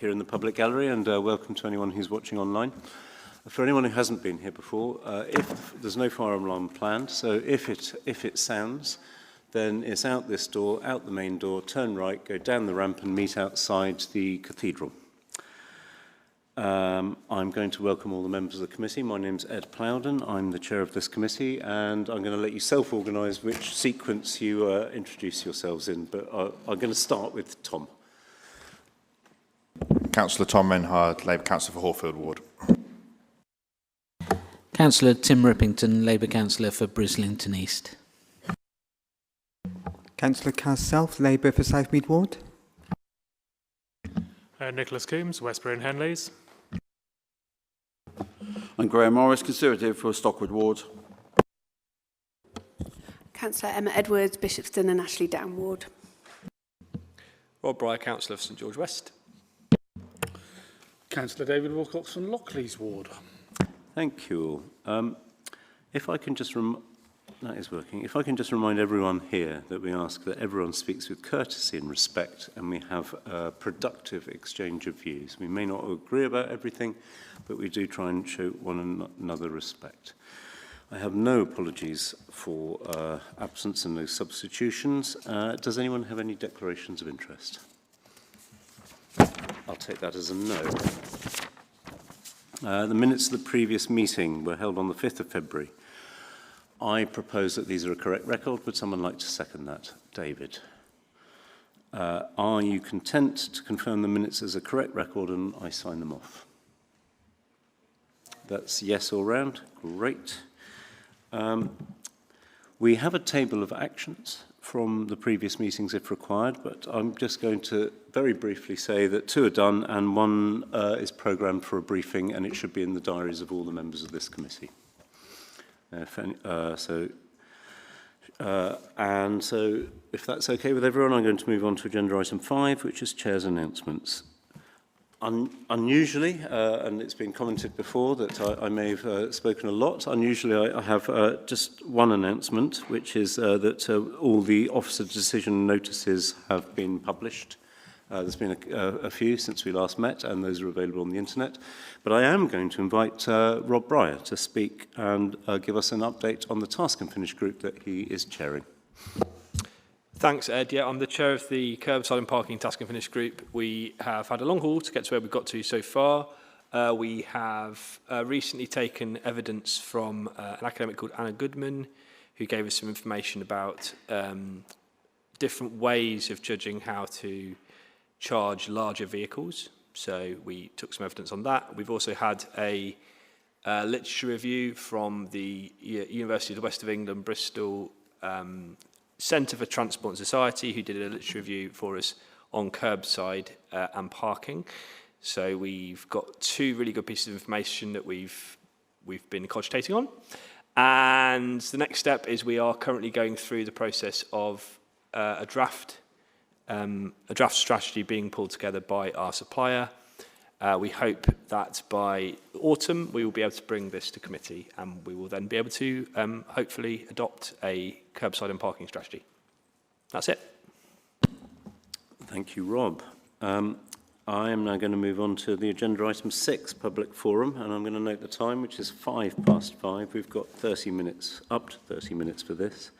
Here in the public gallery, and welcome to anyone who's watching online. For anyone who hasn't been here before, if there's no fire alarm planned, so if it sounds, then it's out this door, out the main door, turn right, go down the ramp and meet outside the cathedral. I'm going to welcome all the members of the committee. My name's Ed Plowden. I'm the chair of this committee, and I'm going to let you self-organise which sequence you introduce yourselves in, but I'm going to start with Tom. Councillor Tom Menhard, Labour Councillor for Horfield Ward. Councillor Tim Rippington, Labour Councillor for Brislington East. Councillor Kaz Self, Labour for Southmead Ward. Nicholas Coombs, Westbury and Henleys. And Graham Morris, Conservative for Stockwood Ward. Councillor Emma Edwards, Bishopston and Ashley Down Ward. Rob Bryer, Councillor for St George West. Councillor David Wilcox from Lockleys Ward. Thank you all. If I can just If I can just remind everyone here that we ask that everyone speaks with courtesy and respect, and we have a productive exchange of views. We may not agree about everything, but we do try and show one another respect. I have no apologies for absence and no substitutions. Does anyone have any declarations of interest? I'll take that as a no. The minutes of the previous meeting were held on the 5th of February. I propose that these are a correct record. Would someone like to second that? David. Are you content to confirm the minutes as a correct record and I sign them off? That's yes all round. Great. We have a table of actions from the previous meetings if required, but I'm just going to very briefly say that 2 are done and 1 is programmed for a briefing, and it should be in the diaries of all the members of this committee. So if that's okay with everyone, I'm going to move on to agenda item 5, which is Chair's announcements. Unusually, and it's been commented before that I may have spoken a lot, unusually I have just one announcement, which is that all the officer decision notices have been published. There's been a few since we last met, and those are available on the internet. But I am going to invite Rob Bryer to speak and give us an update on the task and finish group that he is chairing. Thanks, Ed. Yeah, I'm the chair of the Curbside and Parking Task and Finish group. We have had a long haul to get to where we've got to so far. We have recently taken evidence from an academic called Anna Goodman, who gave us some information about different ways of judging how to charge larger vehicles. So we took some evidence on that. We've also had a literature review from the University of the West of England, Bristol Centre for Transport and Society, who did a literature review for us on curbside and parking. So we've got 2 really good pieces of information that we've been cogitating on. And the next step is we are currently going through the process of a draft strategy being pulled together by our supplier. We hope that by autumn we will be able to bring this to committee, and we will then be able to hopefully adopt a curbside and parking strategy. That's it. Thank you, Rob. I am now going to move on to the agenda item 6, public forum, and I'm going to note the time, which is 5:05. We've got 30 minutes, up to 30 minutes for this.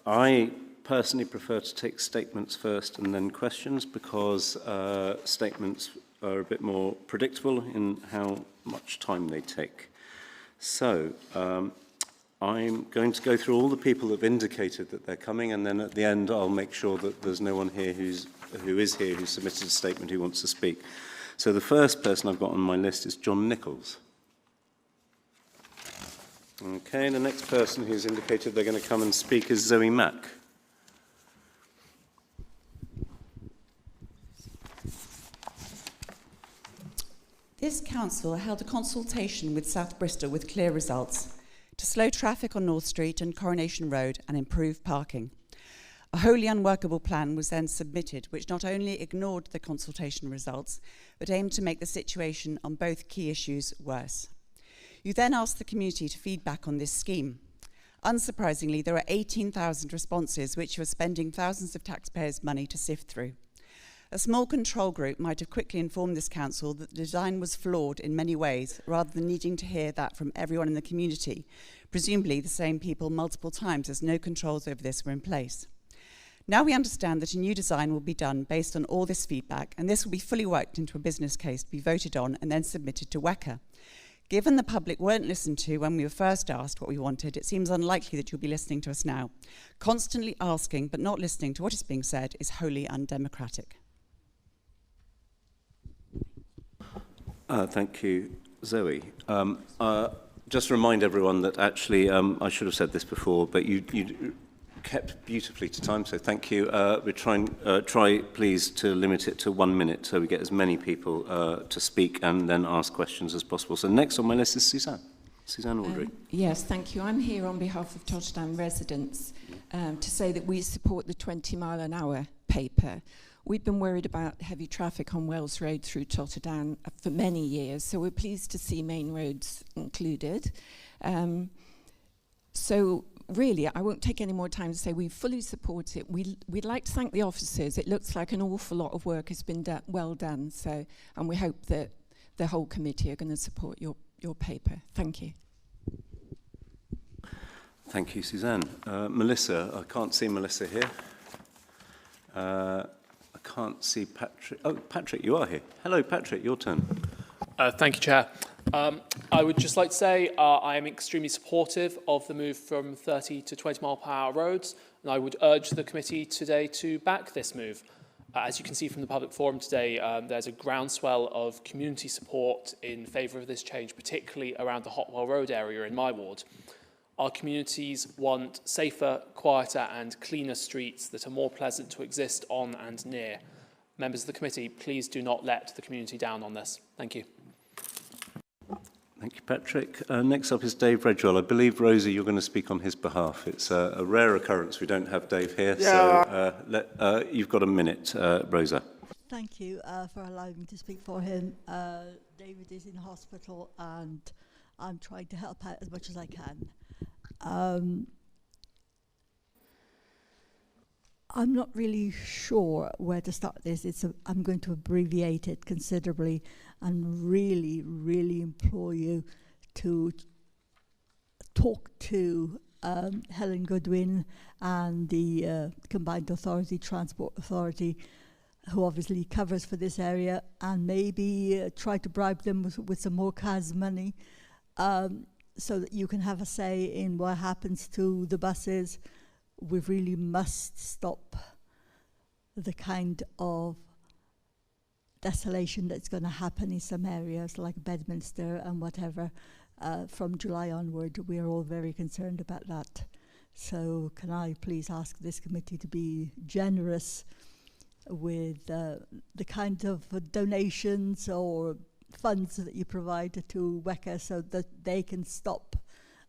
I personally prefer to take statements first and then questions, because statements are a bit more predictable in how much time they take. So I'm going to go through all the people that have indicated that they're coming, and then at the end I'll make sure that there's no one here who is here who submitted a statement who wants to speak. So the first person I've got on my list is John Nichols. Okay, the next person who's indicated they're going to come and speak is Zoe Mack. This council held a consultation with South Bristol with clear results: to slow traffic on North Street and Coronation Road and improve parking. A wholly unworkable plan was then submitted, which not only ignored the consultation results, but aimed to make the situation on both key issues worse. You then asked the community to feedback on this scheme. Unsurprisingly, there are 18,000 responses, which you are spending thousands of taxpayers' money to sift through. A small control group might have quickly informed this council that the design was flawed in many ways, rather than needing to hear that from everyone in the community, presumably the same people multiple times, as no controls over this were in place. Now we understand that a new design will be done based on all this feedback, and this will be fully worked into a business case to be voted on and then submitted to WECA. Given the public weren't listened to when we were first asked what we wanted, it seems unlikely that you'll be listening to us now. Constantly asking but not listening to what is being said is wholly undemocratic. Thank you, Zoe. Just remind everyone that actually, I should have said this before, but you kept beautifully to time, so thank you. We're try please to limit it to 1 minute so we get as many people to speak and then ask questions as possible. So next on my list is Suzanne. Suzanne Aldry. Yes, thank you. I'm here on behalf of Totterdown residents to say that we support the 20-mile-an-hour paper. We've been worried about heavy traffic on Wells Road through Totterdown for many years, so we're pleased to see main roads included. So really, I won't take any more time to say we fully support it. We'd like to thank the officers. It looks like an awful lot of work has been well done, so, and we hope that the whole committee are going to support your paper. Thank you. Thank you, Suzanne. Melissa, I can't see Melissa here. I can't see Patrick. Oh, Patrick, you are here. Hello, Patrick, your turn. Thank you, Chair. I would just like to say I am extremely supportive of the move from 30 to 20 mile per hour roads, and I would urge the committee today to back this move. As you can see from the public forum today, there's a groundswell of community support in favour of this change, particularly around the Hotwell Road area in my ward. Our communities want safer, quieter and cleaner streets that are more pleasant to exist on and near. Members of the committee, please do not let the community down on this. Thank you. Thank you, Patrick. Next up is Dave Redwell. I believe, Rosie, you're going to speak on his behalf. It's a rare occurrence. We don't have Dave here, so you've got a minute, Rosa. Thank you for allowing me to speak for him. David is in hospital and I'm trying to help out as much as I can. I'm not really sure where to start this. I'm going to abbreviate it considerably and really, really implore you to talk to Helen Goodwin and the Combined Authority, Transport Authority, who obviously covers for this area, and maybe try to bribe them with some more CAS money so that you can have a say in what happens to the buses. We really must stop the kind of desolation that's going to happen in some areas like Bedminster and whatever. From July onward, we are all very concerned about that. So can I please ask this committee to be generous with the kind of donations or funds that you provide to WECA so that they can stop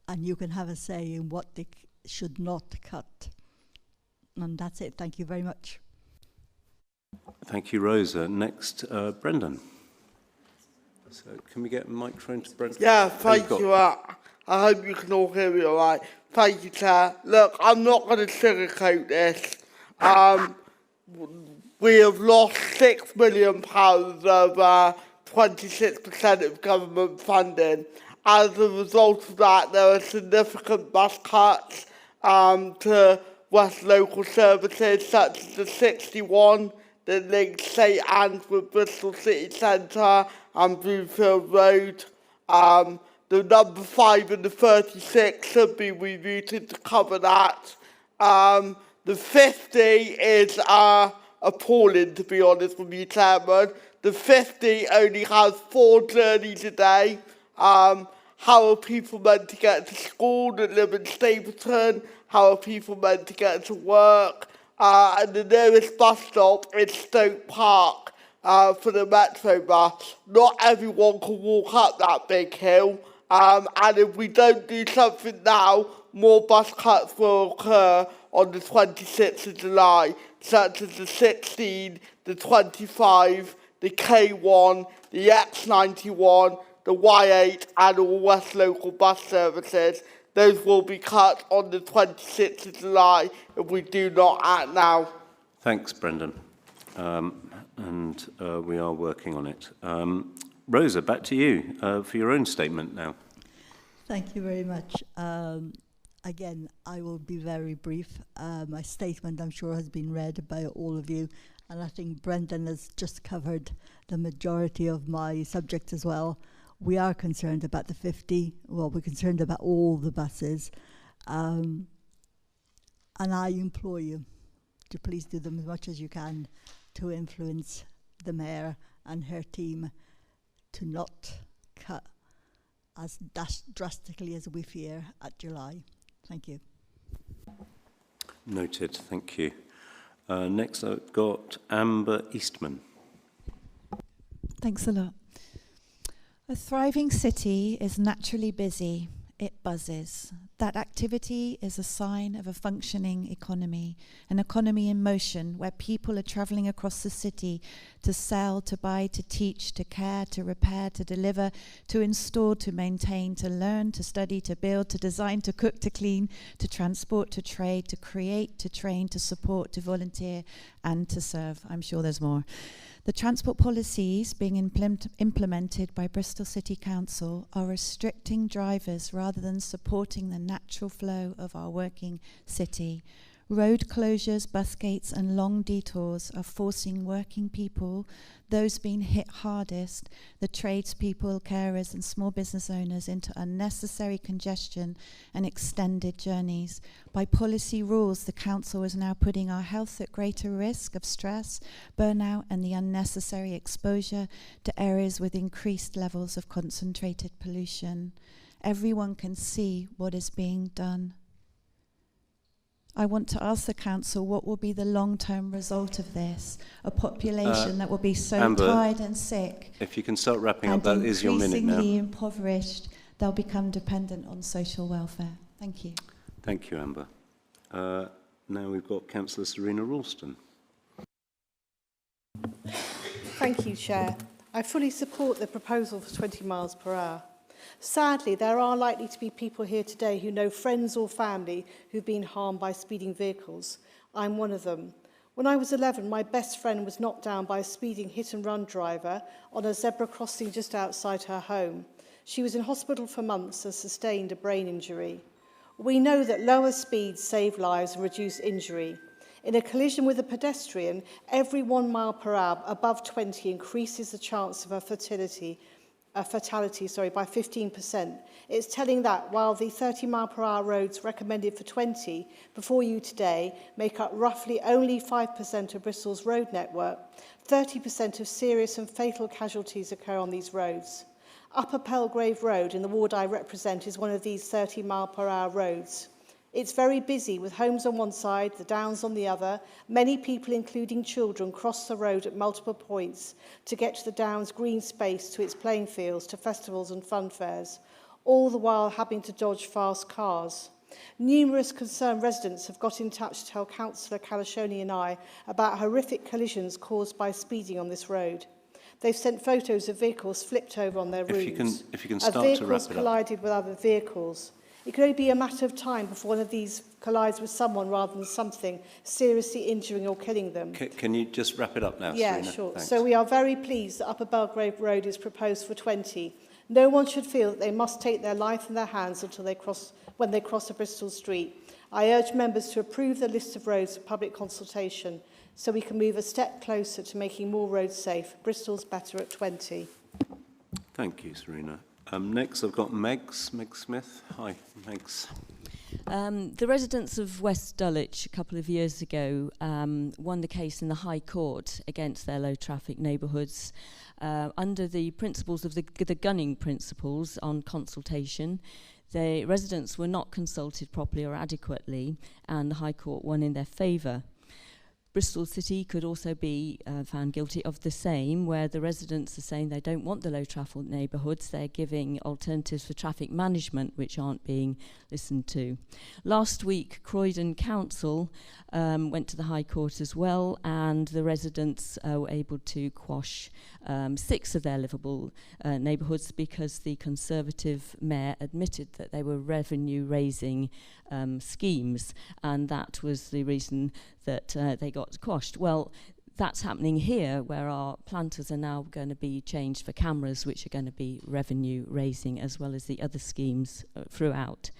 and you can have a say in what they should not cut. And that's it. Thank you very much. Thank you, Rosa. Next, Brendan. So can we get a microphone to Brendan? Yeah, thank you. I hope you can all hear me all right. Thank you, Chair. Look, I'm not going to sugarcoat this. We have lost £6 million of 26% of government funding. As a result of that, there are significant bus cuts to West local services, such as the 61 that links St Anne's with Bristol City Centre and Bluefield Road. The number 5 and the 36 should be rerouted to cover that. The 50 is appalling, to be honest with you, Chairman. The 50 only has 4 journeys a day. How are people meant to get to school that live in Stapleton? How are people meant to get to work? And the nearest bus stop is Stoke Park for the Metro bus. Not everyone can walk up that big hill. And if we don't do something now, more bus cuts will occur on the 26th of July, such as the 16, the 25, the K1, the X91, the Y8 and all West local bus services. Those will be cut on the 26th of July if we do not act now. Thanks, Brendan. and we are working on it. Rosa, back to you for your own statement now. Thank you very much. Again, I will be very brief. My statement, I'm sure, has been read by all of you, and I think Brendan has just covered the majority of my subjects as well. We are concerned about the 50. Well, we're concerned about all the buses. And I implore you to please do them as much as you can to influence the Mayor and her team to not cut as drastically as we fear at July. Thank you. Noted, thank you. Next I've got Amber Eastman. Thanks a lot. A thriving city is naturally busy. It buzzes. That activity is a sign of a functioning economy, an economy in motion where people are travelling across the city to sell, to buy, to teach, to care, to repair, to deliver, to install, to maintain, to learn, to study, to build, to design, to cook, to clean, to transport, to trade, to create, to train, to support, to volunteer, and to serve. I'm sure there's more. The transport policies being implemented by Bristol City Council are restricting drivers rather than supporting the natural flow of our working city. Road closures, bus gates and long detours are forcing working people, those being hit hardest, the tradespeople, carers and small business owners, into unnecessary congestion and extended journeys. By policy rules, the council is now putting our health at greater risk of stress, burnout and the unnecessary exposure to areas with increased levels of concentrated pollution. Everyone can see what is being done. I want to ask the council what will be the long-term result of this, a population that will be so Amber, tired and sick. If you can start wrapping up, that is your minute now. Increasingly impoverished, they'll become dependent on social welfare. Thank you. Thank you, Amber. Now we've got Councillor Serena Ralston. Thank you, Chair. I fully support the proposal for 20 miles per hour. Sadly, there are likely to be people here today who know friends or family who've been harmed by speeding vehicles. I'm one of them. When I was 11, my best friend was knocked down by a speeding hit-and-run driver on a zebra crossing just outside her home. She was in hospital for months and sustained a brain injury. We know that lower speeds save lives and reduce injury. In a collision with a pedestrian, every 1 mile per hour above 20 increases the chance of a fatality by 15%. It's telling that while the 30 mile per hour roads recommended for 20 before you today make up roughly only 5% of Bristol's road network, 30% of serious and fatal casualties occur on these roads. Upper Pelgrave Road in the ward I represent is one of these 30 mile per hour roads. It's very busy with homes on one side, the Downs on the other. Many people, including children, cross the road at multiple points to get to the Downs green space, to its playing fields, to festivals and fun fairs, all the while having to dodge fast cars. Numerous concerned residents have got in touch to tell Councillor Calashoni and I about horrific collisions caused by speeding on this road. They've sent photos of vehicles flipped over on their roofs. If you can start to wrap it up. Vehicles collided with other vehicles. It could only be a matter of time before one of these collides with someone rather than something, seriously injuring or killing them. Can you just wrap it up now, Yeah, Serena? sure. Thanks. So we are very pleased that Upper Belgrave Road is proposed for 20. No one should feel that they must take their life in their hands until when they cross a Bristol street. I urge members to approve the list of roads for public consultation so we can move a step closer to making more roads safe. Bristol's better at 20. Thank you, Serena. Next, I've got Meg Smith. Hi, Megs. The residents of West Dulwich a couple of years ago won the case in the High Court against their low traffic neighbourhoods under the principles of the gunning principles on consultation. The residents were not consulted properly or adequately, and the High Court won in their favour. Bristol City could also be found guilty of the same, where the residents are saying they don't want the low traffic neighbourhoods. They're giving alternatives for traffic management which aren't being listened to. Last week, Croydon Council went to the High Court as well, and the residents were able to quash 6 of their livable neighbourhoods because the Conservative mayor admitted that they were revenue-raising schemes, and that was the reason that they got quashed. Well, that's happening here, where our planters are now going to be changed for cameras, which are going to be revenue raising, as well as the other schemes throughout.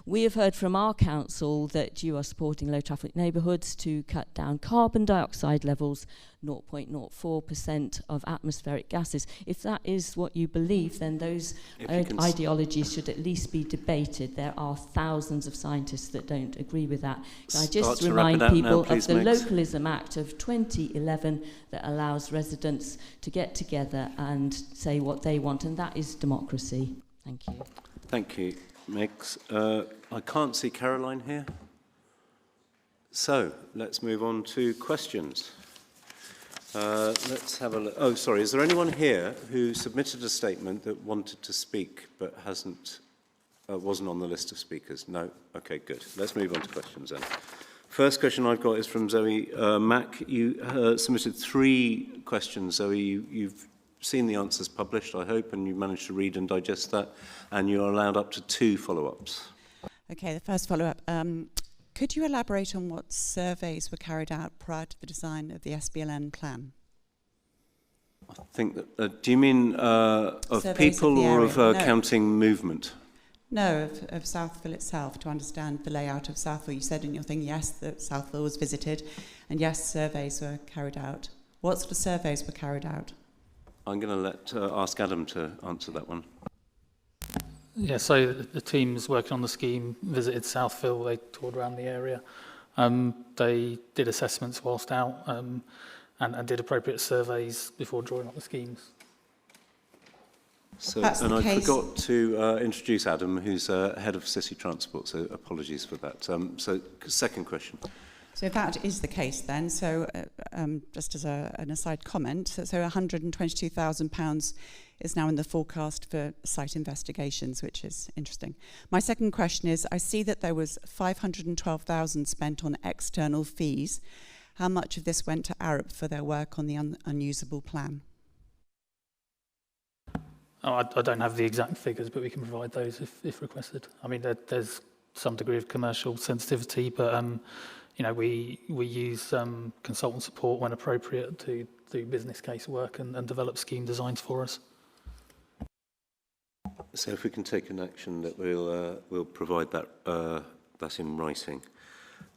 We have heard from our council that you are supporting low traffic neighbourhoods to cut down carbon dioxide levels 0.04% of atmospheric gases. If that is what you believe, then those ideologies should at least be debated. There are thousands of scientists that don't agree with that. I just remind people of the Localism Act of 2011 that allows residents to get together and say what they want, and that is democracy. Thank you. Thank you, Megs. I can't see Caroline here. So let's move on to questions. Let's have a look. Oh, sorry. Is there anyone here who submitted a statement that wanted to speak but wasn't on the list of speakers? No? Okay, good. Let's move on to questions then. First question I've got is from Zoe Mack. You submitted 3 questions, Zoe. You've seen the answers published, I hope, and you managed to read and digest that, and you're allowed up to 2 follow-ups. Okay, the first follow-up. Could you elaborate on what surveys were carried out prior to the design of the SBLN plan? I think that, do you mean of Surveys people or of no. counting movement? No, of Southville itself, to understand the layout of Southville. You said in your thing, yes, that Southville was visited, and yes, surveys were carried out. What sort of surveys were carried out? I'm going to ask Adam to answer that one. Yeah, so the teams working on the scheme visited Southville, they toured around the area. They did assessments whilst out and did appropriate surveys before drawing up the schemes. So, and I forgot to introduce Adam, who's head of city transport, so apologies for that. So, second question. So if that is the case then, so just as an aside comment, so £122,000 is now in the forecast for site investigations, which is interesting. My second question is, I see that there was £512,000 spent on external fees. How much of this went to Arup for their work on the unusable plan? Oh, I don't have the exact figures, but we can provide those if requested. I mean, there's some degree of commercial sensitivity, but you know, we use consultant support when appropriate to do business case work and develop scheme designs for us. So if we can take an action that we'll provide that that in writing.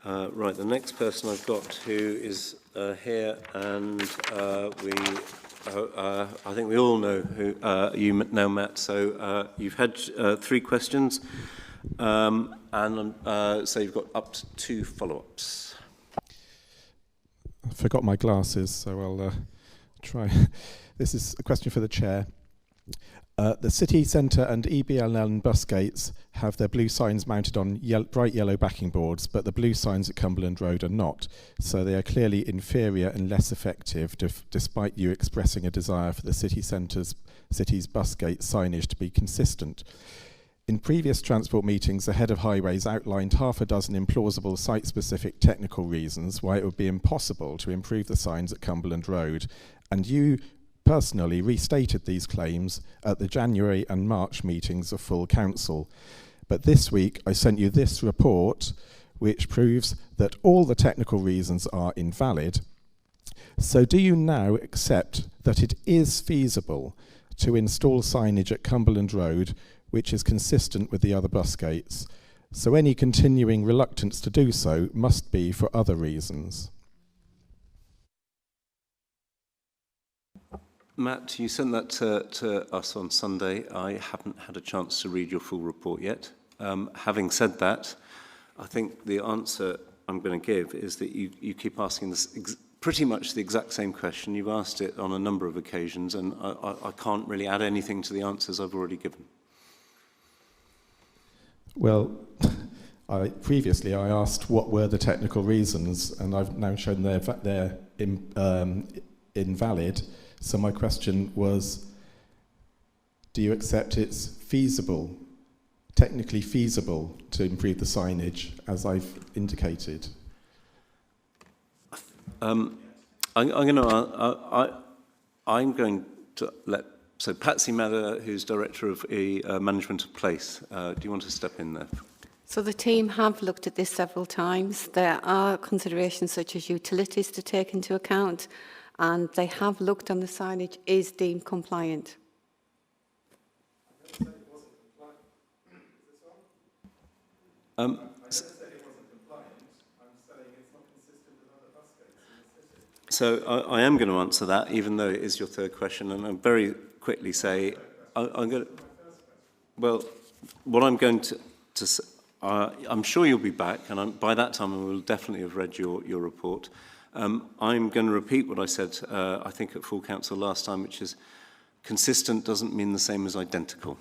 Right, the next person I've got who is here, and I think we all know who you know, Matt. So you've had 3 questions. So you've got up to 2 follow-ups. I forgot my glasses, so I'll try. This is a question for the chair. The city centre and EBLN bus gates have their blue signs mounted on bright yellow backing boards, but the blue signs at Cumberland Road are not. So they are clearly inferior and less effective, despite you expressing a desire for the city's bus gate signage to be consistent. In previous transport meetings, the head of highways outlined 6 implausible site-specific technical reasons why it would be impossible to improve the signs at Cumberland Road, and you personally restated these claims at the January and March meetings of full council. But this week, I sent you this report, which proves that all the technical reasons are invalid. So do you now accept that it is feasible to install signage at Cumberland Road which is consistent with the other bus gates? So any continuing reluctance to do so must be for other reasons. Matt, you sent that to us on Sunday. I haven't had a chance to read your full report yet. Having said that, I think the answer I'm going to give is that you keep asking this pretty much the exact same question. You've asked it on a number of occasions, and I can't really add anything to the answers I've already given. Well, previously I asked what were the technical reasons, and I've now shown they're invalid. So my question was, do you accept it's feasible, technically feasible, to improve the signage, as I've indicated? I'm going to let Patsy Mather, who's Director of Management of Place, do you want to step in there? So the team have looked at this several times. There are considerations such as utilities to take into account, and they have looked on the signage is deemed compliant. So I am going to answer that, even though it is your third question, and I'll very quickly say, I'm going to, well, what I'm going to I'm sure you'll be back, and by that time I will definitely have read your report. I'm going to repeat what I said, I think, at full council last time, which is consistent doesn't mean the same as identical.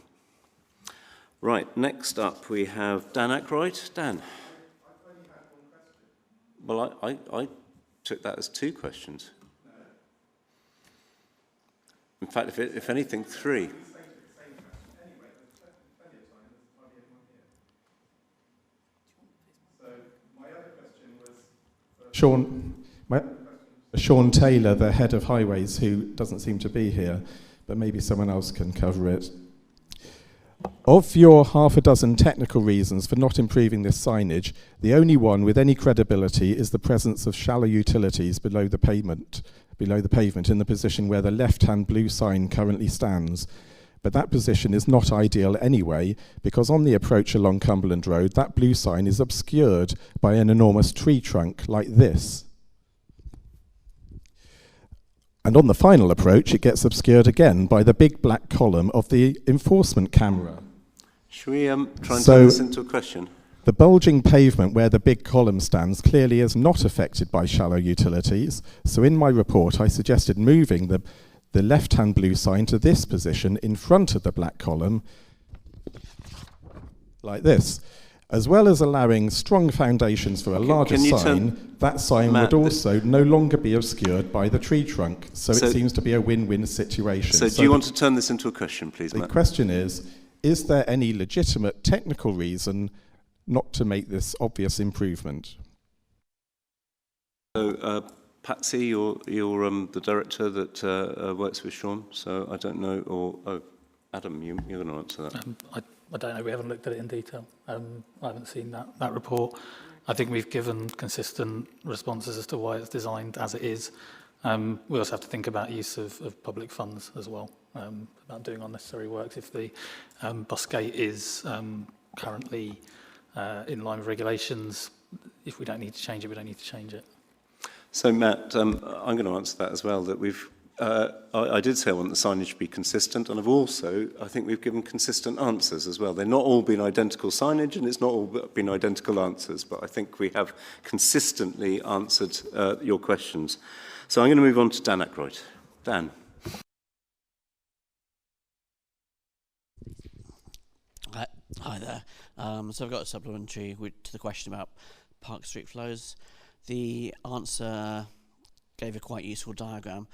Right, next up we have Dan Aykroyd. Dan. Well, I took that as 2 questions. In fact, if anything, 3. Sean Taylor, the head of highways, who doesn't seem to be here, but maybe someone else can cover it. Of your half a dozen technical reasons for not improving this signage, the only one with any credibility is the presence of shallow utilities below the pavement in the position where the left-hand blue sign currently stands. But that position is not ideal anyway, because on the approach along Cumberland Road, that blue sign is obscured by an enormous tree trunk like this. And on the final approach, it gets obscured again by the big black column of the enforcement camera. Should we try and turn this into a question? The bulging pavement where the big column stands clearly is not affected by shallow utilities. So in my report, I suggested moving the left-hand blue sign to this position in front of the black column, like this. As well as allowing strong foundations for a larger sign, that sign would also no longer be obscured by the tree trunk. So it seems to be a win-win situation. So do you want to turn this into a question, please, Matt? The question is there any legitimate technical reason not to make this obvious improvement? So, Patsy, you're the director that works with Sean, so I don't know, or Adam, you're going to answer that. I don't know, we haven't looked at it in detail. I haven't seen that report. I think we've given consistent responses as to why it's designed as it is. We also have to think about use of public funds as well, about doing unnecessary works. If the bus gate is currently in line with regulations, if we don't need to change it, we don't need to change it. So, Matt, I'm going to answer that as well, that we've I did say I want the signage to be consistent, and I think we've given consistent answers as well. They've not all been identical signage, and it's not all been identical answers, but I think we have consistently answered your questions. So I'm going to move on to Dan Aykroyd. Dan. Hi there. So I've got a supplementary to the question about Park Street flows. The answer gave a quite useful diagram.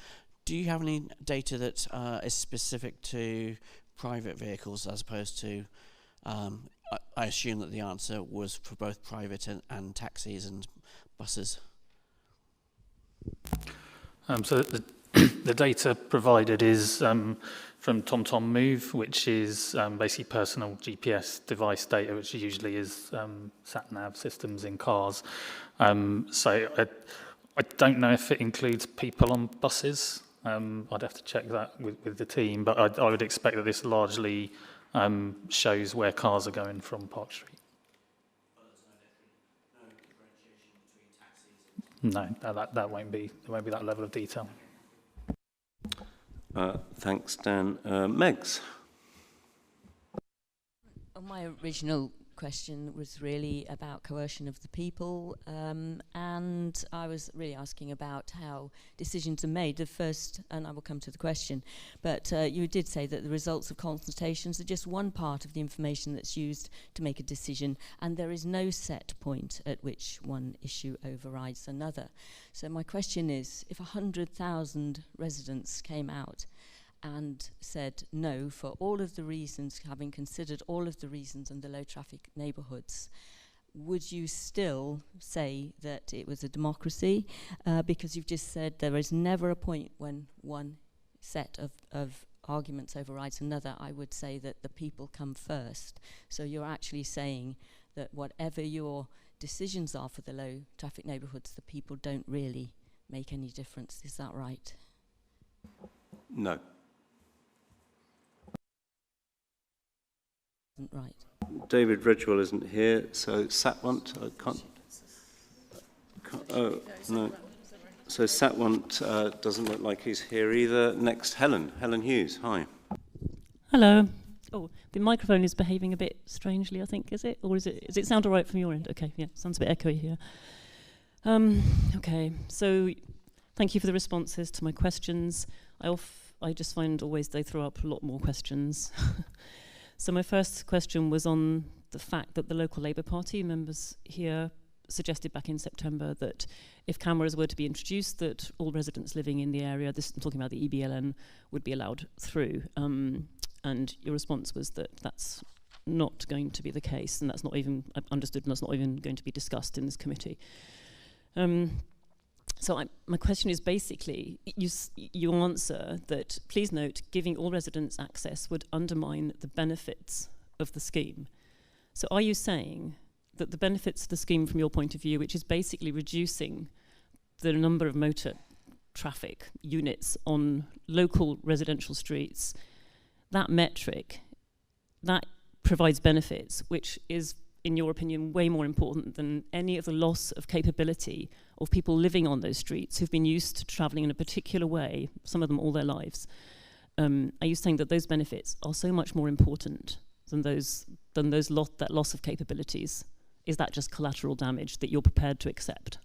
Do you have any data that is specific to private vehicles as opposed to, I assume that the answer was for both private and taxis and buses? So the data provided is from TomTom Move, which is basically personal GPS device data, which usually is sat-nav systems in cars. So I don't know if it includes people on buses. I'd have to check that with the team, but I would expect that this largely shows where cars are going from Park Street. No, that won't be. There won't be that level of detail. Thanks, Dan. Megs. My original question was really about coercion of the people, and I was really asking about how decisions are made. The first, and I will come to the question, but you did say that the results of consultations are just one part of the information that's used to make a decision, and there is no set point at which one issue overrides another. So my question is, if 100,000 residents came out and said no for all of the reasons, having considered all of the reasons in the low traffic neighbourhoods, would you still say that it was a democracy? Because you've just said there is never a point when one set of arguments overrides another. I would say that the people come first. So you're actually saying that whatever your decisions are for the low traffic neighbourhoods, the people don't really make any difference. Is that right? No. Right. David Ridgewell isn't here, so Satwant, I can't. Oh, no. So Satwant doesn't look like he's here either. Next, Helen Hughes. Hi. Hello. Oh, the microphone is behaving a bit strangely, I think, is it? Or does it sound all right from your end? Okay, yeah, sounds a bit echoey here. Okay, so thank you for the responses to my questions. I just find always they throw up a lot more questions. So my first question was on the fact that the local Labour Party members here suggested back in September that if cameras were to be introduced, that all residents living in the area, this I'm talking about the EBLN, would be allowed through. And your response was that that's not going to be the case, and that's not even understood, and that's not even going to be discussed in this committee. So my question is basically, you answer that, please note, giving all residents access would undermine the benefits of the scheme. So are you saying that the benefits of the scheme from your point of view, which is basically reducing the number of motor traffic units on local residential streets, that metric, that provides benefits, which is, in your opinion, way more important than any of the loss of capability of people living on those streets who've been used to travelling in a particular way, some of them all their lives? Are you saying that those benefits are so much more important than that loss of capabilities? Is that just collateral damage that you're prepared to accept?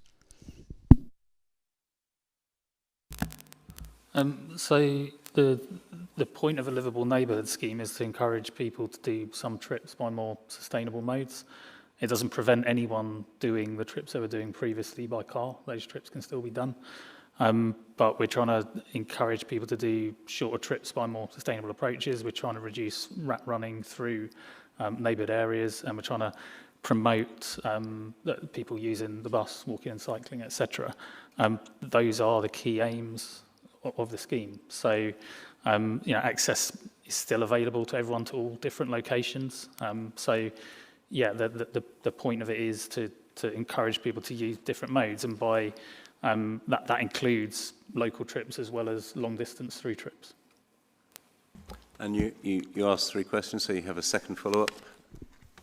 So the point of a livable neighbourhood scheme is to encourage people to do some trips by more sustainable modes. It doesn't prevent anyone doing the trips they were doing previously by car. Those trips can still be done. But we're trying to encourage people to do shorter trips by more sustainable approaches. We're trying to reduce rat running through neighbourhood areas, and we're trying to promote that people using the bus, walking and cycling, etc. Those are the key aims of the scheme. So, access is still available to everyone to all different locations. The point of it is to encourage people to use different modes, and by that includes local trips as well as long distance through trips. And you asked 3 questions, so you have a second follow-up.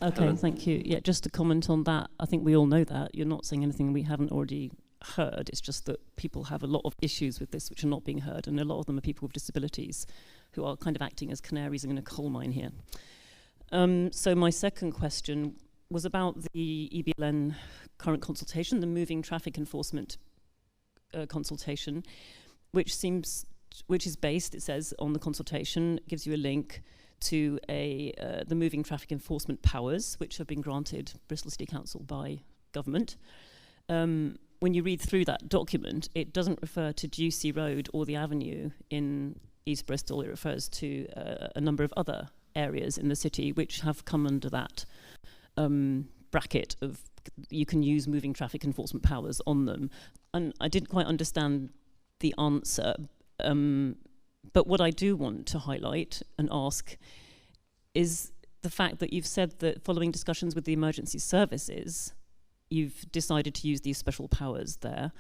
Okay, Helen? thank you. Yeah, just to comment on that, I think we all know that. You're not saying anything we haven't already heard. It's just that people have a lot of issues with this which are not being heard, and a lot of them are people with disabilities who are kind of acting as canaries in a coal mine here. So my second question was about the EBLN current consultation, the moving traffic enforcement consultation, which is based, it says, on the consultation, gives you a link to the moving traffic enforcement powers, which have been granted Bristol City Council by government. When you read through that document, it doesn't refer to Ducey Road or the Avenue in East Bristol. It refers to a number of other areas in the city which have come under that bracket of you can use moving traffic enforcement powers on them. And I didn't quite understand the answer, but what I do want to highlight and ask is the fact that you've said that following discussions with the emergency services, you've decided to use these special powers there.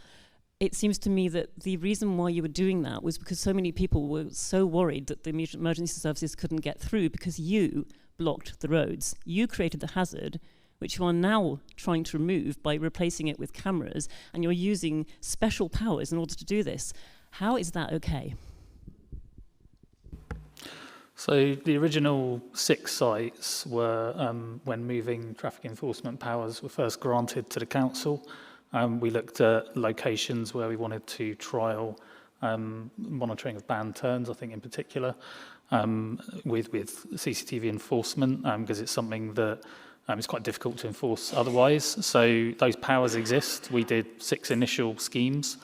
It seems to me that the reason why you were doing that was because so many people were so worried that the emergency services couldn't get through because you blocked the roads. You created the hazard, which you are now trying to remove by replacing it with cameras, and you're using special powers in order to do this. How is that okay? So the original 6 sites were when moving traffic enforcement powers were first granted to the council. We looked at locations where we wanted to trial monitoring of banned turns, I think in particular, with CCTV enforcement, because it's something that it's quite difficult to enforce otherwise. So those powers exist. We did 6 initial schemes.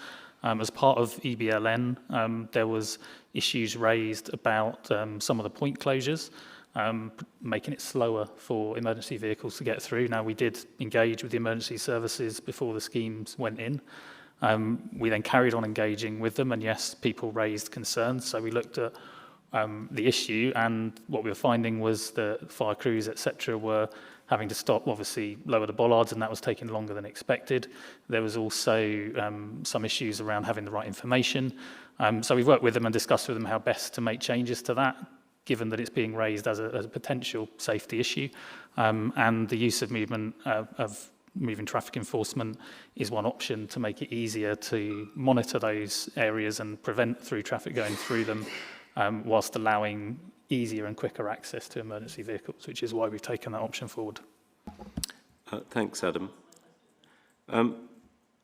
As part of EBLN, there was issues raised about some of the point closures, making it slower for emergency vehicles to get through. Now, we did engage with the emergency services before the schemes went in. We then carried on engaging with them, and yes, people raised concerns. So we looked at the issue, and what we were finding was that fire crews, etc., were having to stop, obviously, lower the bollards, and that was taking longer than expected. There was also some issues around having the right information. So we've worked with them and discussed with them how best to make changes to that, given that it's being raised as a potential safety issue. And the use of moving traffic enforcement is one option to make it easier to monitor those areas and prevent through traffic going through them, whilst allowing easier and quicker access to emergency vehicles, which is why we've taken that option forward. Thanks, Adam.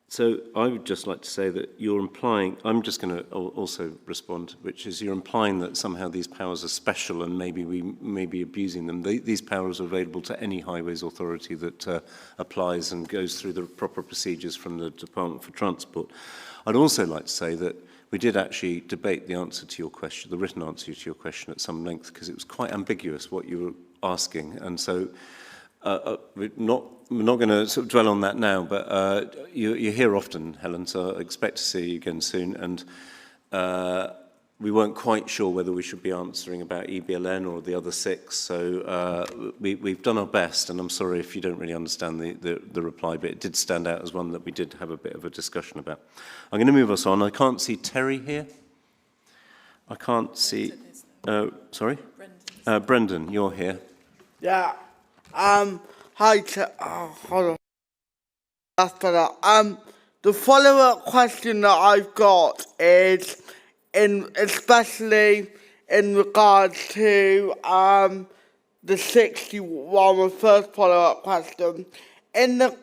So I would just like to say that you're implying, I'm just going to also respond, which is you're implying that somehow these powers are special and maybe we may be abusing them. These powers are available to any highways authority that applies and goes through the proper procedures from the Department for Transport. I'd also like to say that we did actually debate the answer to your question, the written answer to your question at some length, because it was quite ambiguous what you were asking. And so we're not going to sort of dwell on that now, but you're here often, Helen, so I expect to see you again soon. And we weren't quite sure whether we should be answering about EBLN or the other 6, so we've done our best, and I'm sorry if you don't really understand the reply, but it did stand out as one that we did have a bit of a discussion about. I'm going to move us on. I can't see Terry here. I can't see... sorry? Brendan, you're here. Yeah. Hi, hold on. That's better. The follow-up question that I've got is, especially in regards to the 61, my first follow-up question,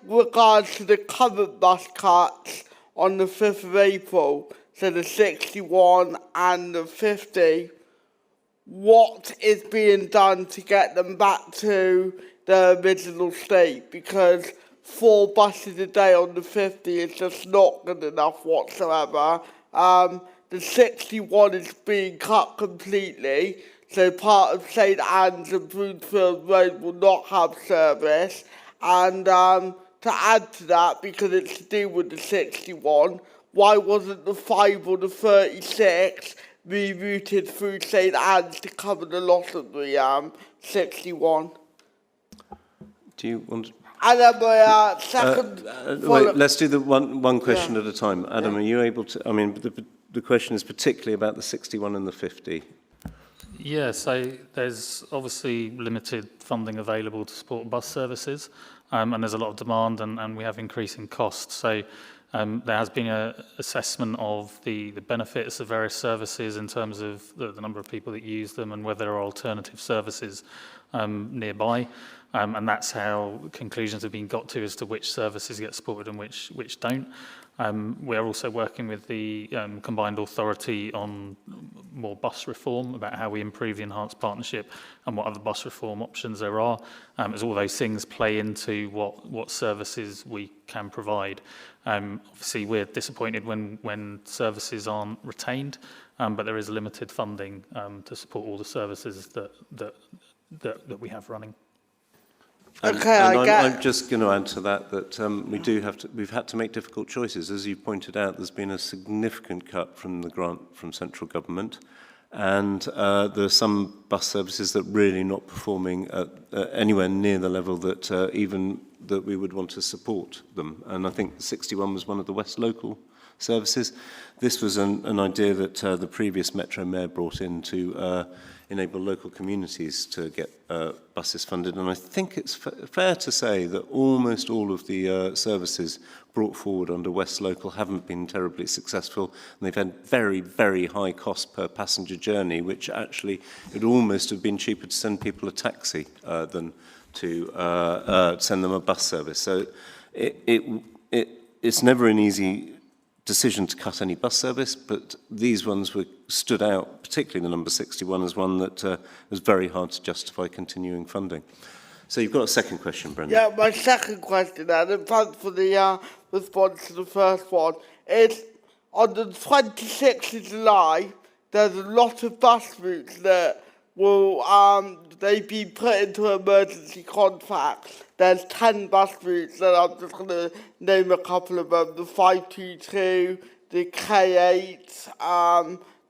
regards to the current bus cuts on the 5th of April, so the 61 and the 50, what is being done to get them back to the original state? Because 4 buses a day on the 50 is just not good enough whatsoever. The 61 is being cut completely, so part of St Anne's and Broomfield Road will not have service. And to add to that, because it's to do with the 61, why wasn't the 5 or the 36 rerouted through St Anne's to cover the loss of the 61? Do you want to... And then my second... wait, let's do the one question at a time. Adam, are you able to... I mean, the question is particularly about the 61 and the 50. Yeah, so there's obviously limited funding available to support bus services, and there's a lot of demand, and we have increasing costs. So there has been an assessment of the benefits of various services in terms of the number of people that use them and whether there are alternative services nearby. And that's how conclusions have been got to as to which services get supported and which don't. We're also working with the combined authority on more bus reform, about how we improve the enhanced partnership and what other bus reform options there are, as all those things play into what services we can provide. Obviously, we're disappointed when services aren't retained, but there is limited funding to support all the services that we have running. I'm just going to add to that we've had to make difficult choices. As you pointed out, there's been a significant cut from the grant from central government, and there are some bus services that really not performing at anywhere near the level that even that we would want to support them. And I think 61 was one of the West Local services. This was an idea that the previous Metro Mayor brought in to enable local communities to get buses funded. And I think it's fair to say that almost all of the services brought forward under West Local haven't been terribly successful. And they've had very, very high cost per passenger journey, which actually it would almost have been cheaper to send people a taxi than to send them a bus service. So it's never an easy decision to cut any bus service, but these ones stood out, particularly the number 61, as one that was very hard to justify continuing funding. So you've got a second question, Brendan. Yeah, my second question, and thanks for the response to the first one, is on the 26th of July, there's a lot of bus routes that will they've been put into emergency contracts. There's 10 bus routes, and I'm just going to name a couple of them: the 522, the K8,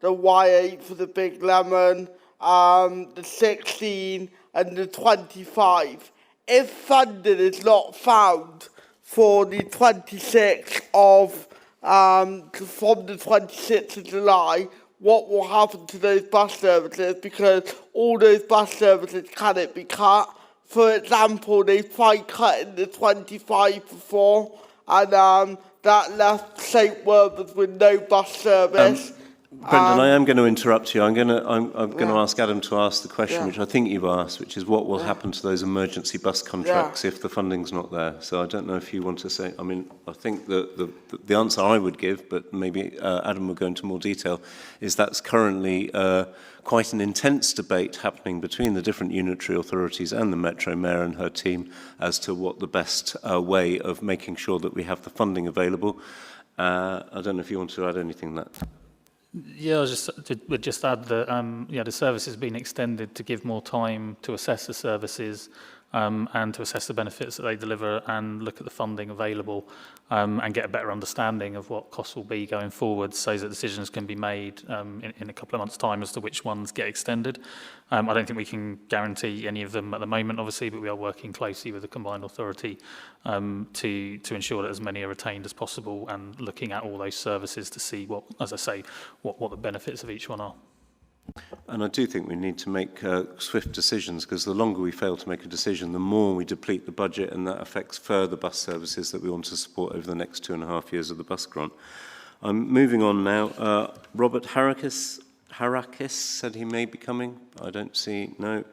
the Y8 for the Big Lemon, the 16, and the 25. if funding is not found for the 26th of, from the 26th of July, what will happen to those bus services? Because all those bus services cannot be cut. For example, they tried cutting the 25 before, and that left St Werburgh's with no bus service. Brendan, I am going to interrupt you. I'm going to ask Adam to ask the question, which I think you've asked, which is what will happen to those emergency bus contracts if the funding's not there. So I don't know if you want to say. I mean, I think the answer I would give, but maybe Adam will go into more detail, is that's currently quite an intense debate happening between the different unitary authorities and the Metro Mayor and her team as to what the best way of making sure that we have the funding available. I don't know if you want to add anything to that. Yeah, would just add that the service has been extended to give more time to assess the services and to assess the benefits that they deliver and look at the funding available and get a better understanding of what costs will be going forward so that decisions can be made in a couple of months' time as to which ones get extended. I don't think we can guarantee any of them at the moment, obviously, but we are working closely with the combined authority to ensure that as many are retained as possible and looking at all those services to see what, as I say, what the benefits of each one are. And I do think we need to make swift decisions, because the longer we fail to make a decision, the more we deplete the budget, and that affects further bus services that we want to support over the next 2.5 years of the bus grant. I'm moving on now. Robert Harakis said he may be coming. I don't see, no.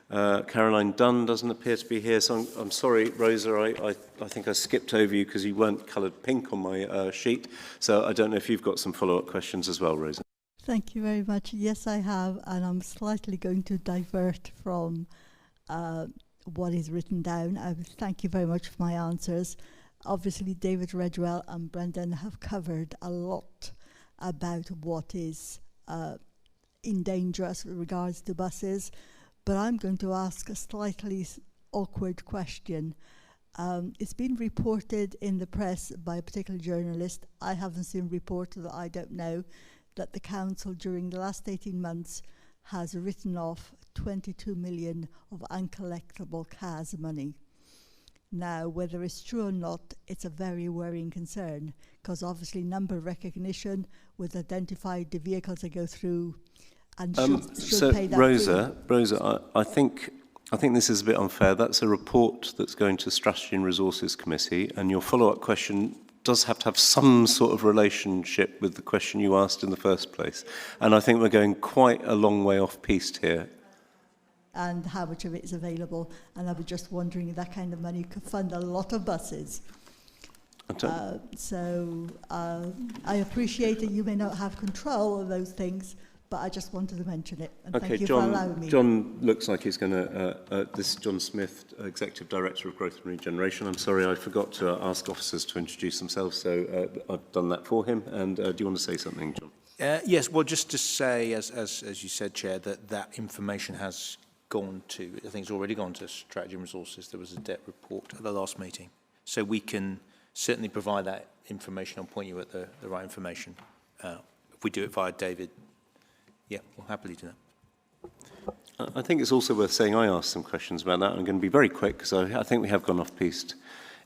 Caroline Dunn doesn't appear to be here, so I'm sorry, Rosa, I think I skipped over you because you weren't coloured pink on my sheet. So I don't know if you've got some follow-up questions as well, Rosa. Thank you very much. Yes, I have, and I'm slightly going to divert from what is written down. Thank you very much for my answers. Obviously, David Redwell and Brendan have covered a lot about what is in danger as regards to buses, but I'm going to ask a slightly awkward question. It's been reported in the press by a particular journalist. I haven't seen reported, that I don't know, that the council during the last 18 months has written off 22 million of uncollectible CAS money. Now, whether it's true or not, it's a very worrying concern, because obviously number recognition would identify the vehicles that go through and should pay that Rosa, I think this is a bit unfair. That's a report that's going to Strategy and Resources Committee, and your follow-up question does have to have some sort of relationship with the question you asked in the first place. And I think we're going quite a long way off-piste here. And how much of it is available. And I was just wondering if that kind of money could fund a lot of buses. I appreciate that you may not have control of those things, but I just wanted to mention it. And okay, thank you for allowing me. John looks like he's going to, this is John Smith, Executive Director of Growth and Regeneration. I'm sorry, I forgot to ask officers to introduce themselves, so I've done that for him. And do you want to say something, John? Yes, well, just to say, as you said, Chair, that information has gone to, I think it's already gone to Strategy and Resources. There was a debt report at the last meeting. So we can certainly provide that information. I'll point you at the right information. If we do it via David, yeah, we'll happily do that. I think it's also worth saying I asked some questions about that. I'm going to be very quick because I think we have gone off-piste.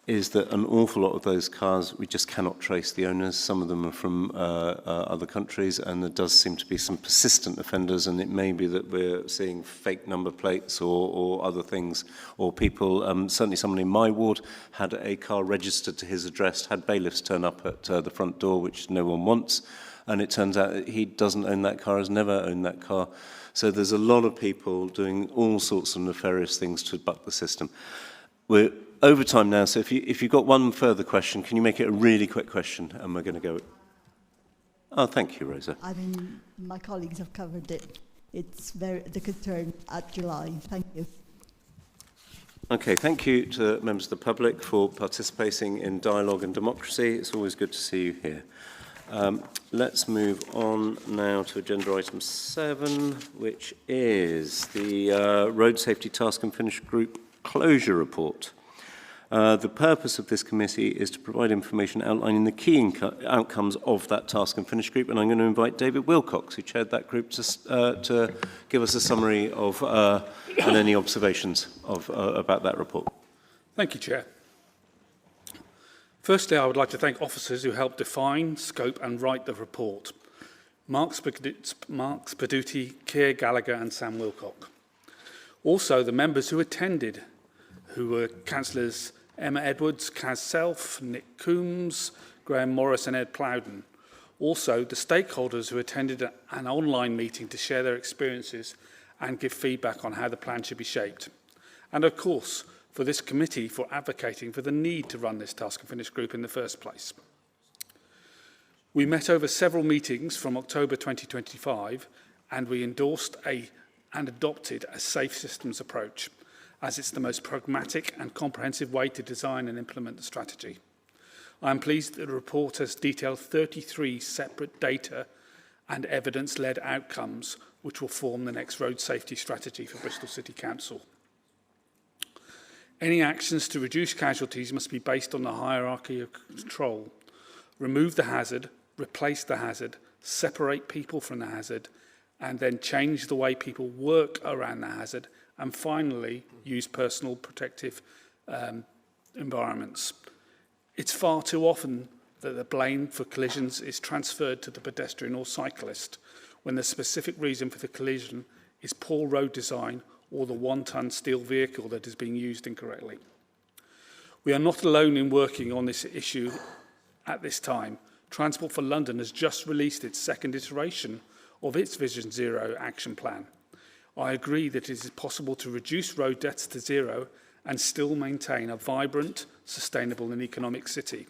Is that an awful lot of those cars, we just cannot trace the owners. Some of them are from other countries, and there does seem to be some persistent offenders, and it may be that we're seeing fake number plates or other things, or people, certainly someone in my ward had a car registered to his address, had bailiffs turn up at the front door, which no one wants, and it turns out that he doesn't own that car, has never owned that car. So there's a lot of people doing all sorts of nefarious things to buck the system. We're over time now, so if you've got one further question, can you make it a really quick question, and we're going to go. Oh, thank you, Rosa. I mean, my colleagues have covered it. It's the concern at July. Thank you. Okay, thank you to members of the public for participating in dialogue and democracy. It's always good to see you here. Let's move on now to agenda item 7, which is the Road Safety Task and Finish Group Closure Report. The purpose of this committee is to provide information outlining the key outcomes of that task and finish group, and I'm going to invite David Wilcox, who chaired that group, to give us a summary of and any observations about that report. Thank you, Chair. Firstly, I would like to thank officers who helped define, scope and write the report. Mark Spaduti, Keir Gallagher and Sam Wilcock. Also, the members who attended, who were Councillors Emma Edwards, Kaz Self, Nick Coombs, Graham Morris and Ed Plowden. Also, the stakeholders who attended an online meeting to share their experiences and give feedback on how the plan should be shaped. And of course, for this committee for advocating for the need to run this task and finish group in the first place. We met over several meetings from October 2025 and we endorsed and adopted a safe systems approach as it's the most pragmatic and comprehensive way to design and implement the strategy. I am pleased that the report has detailed 33 separate data and evidence-led outcomes which will form the next road safety strategy for Bristol City Council. Any actions to reduce casualties must be based on the hierarchy of control. Remove the hazard, replace the hazard, separate people from the hazard, and then change the way people work around the hazard, and finally, use personal protective environments. It's far too often that the blame for collisions is transferred to the pedestrian or cyclist, when the specific reason for the collision is poor road design or the one-ton steel vehicle that is being used incorrectly. We are not alone in working on this issue at this time. Transport for London has just released its second iteration of its Vision Zero action plan. I agree that it is possible to reduce road deaths to zero and still maintain a vibrant, sustainable and economic city.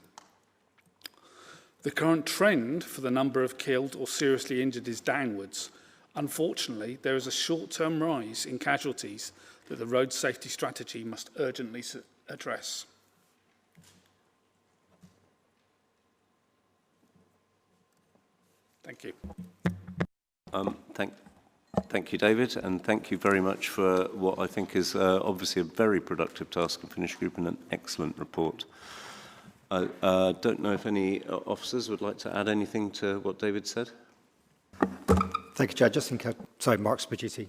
The current trend for the number of killed or seriously injured is downwards. Unfortunately, there is a short-term rise in casualties that the road safety strategy must urgently address. Thank you. Thank you, David, and thank you very much for what I think is obviously a very productive task and finish group and an excellent report. I don't know if any officers would like to add anything to what David said. Thank you, Chair. Just think, sorry, Mark Spaduti,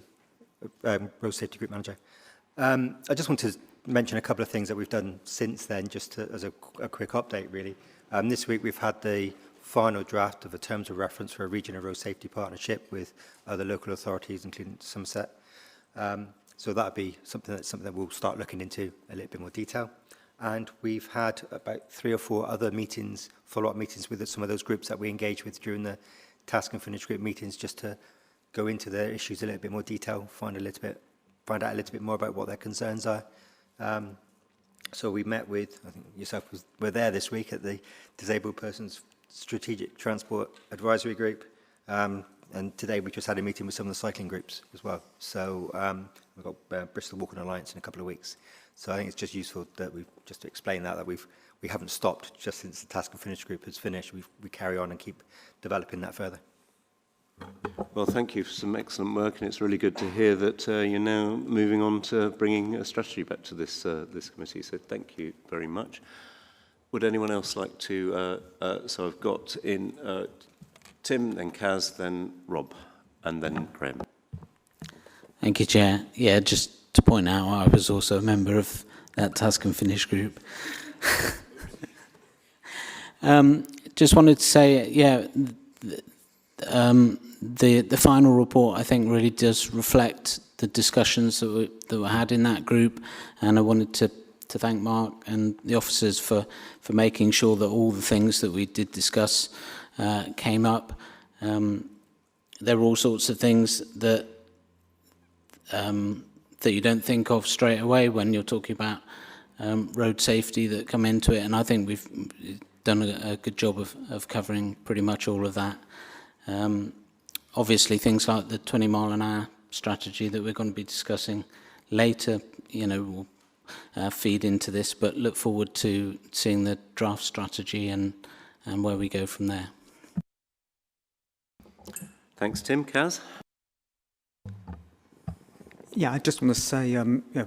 Road Safety Group Manager. I just want to mention a couple of things that we've done since then, just as a quick update, really. This week we've had the final draft of the terms of reference for a regional road safety partnership with other local authorities, including Somerset. So that'll be something that we'll start looking into a little bit more detail. And we've had about 3 or 4 other meetings, follow-up meetings with some of those groups that we engaged with during the task and finish group meetings, just to go into their issues a little bit more detail, find out a little bit more about what their concerns are. So we met with, I think yourself were there this week at the Disabled Persons Strategic Transport Advisory Group, and today we just had a meeting with some of the cycling groups as well. So we've got Bristol Walking Alliance in a couple of weeks. So I think it's just useful that just to explain that we haven't stopped just since the task and finish group has finished. We carry on and keep developing that further. Well, thank you for some excellent work, and it's really good to hear that you're now moving on to bringing a strategy back to this committee. So thank you very much. Would anyone else like to? So I've got in Tim, then Kaz, then Rob, and then Graham. Thank you, Chair. Yeah, just to point out, I was also a member of that task and finish group. Just wanted to say, yeah, the final report I think really does reflect the discussions that were had in that group, and I wanted to thank Mark and the officers for making sure that all the things that we did discuss came up. There were all sorts of things that you don't think of straight away when you're talking about road safety that come into it, and I think we've done a good job of covering pretty much all of that. Obviously, things like the 20-mile-an-hour strategy that we're going to be discussing later, will feed into this, but look forward to seeing the draft strategy and where we go from there. Thanks, Tim. Kaz? Yeah, I just want to say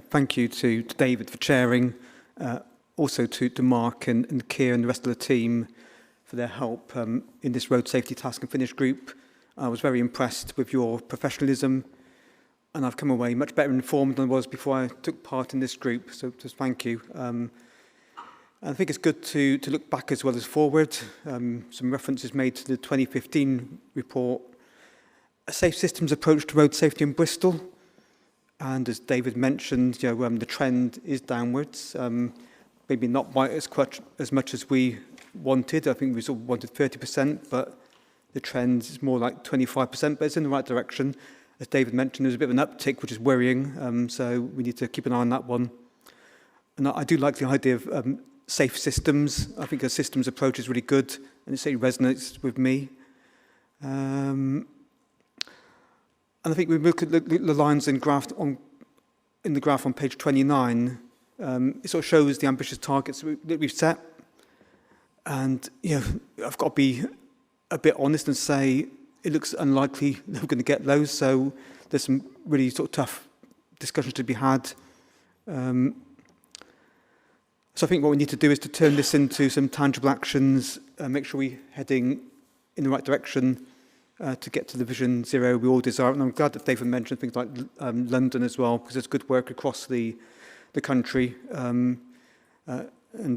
thank you to David for chairing, also to Mark and Keir and the rest of the team for their help in this road safety task and finish group. I was very impressed with your professionalism. and I've come away much better informed than I was before I took part in this group, so just thank you. I think it's good to look back as well as forward. Some references made to the 2015 report, a safe systems approach to road safety in Bristol. And as David mentioned, the trend is downwards. Maybe not quite as much as we wanted. I think we sort of wanted 30%, but the trend is more like 25%, but it's in the right direction. As David mentioned, there's a bit of an uptick, which is worrying. So we need to keep an eye on that one. And I do like the idea of safe systems. I think a systems approach is really good, and it certainly resonates with me. And I think we look at the lines in the graph on page 29. It sort of shows the ambitious targets that we've set. And I've got to be a bit honest and say it looks unlikely that we're going to get those. So there's some really sort of tough discussions to be had. So I think what we need to do is to turn this into some tangible actions, make sure we're heading in the right direction to get to the Vision Zero we all desire. And I'm glad that David mentioned things like London as well, because there's good work across the country. And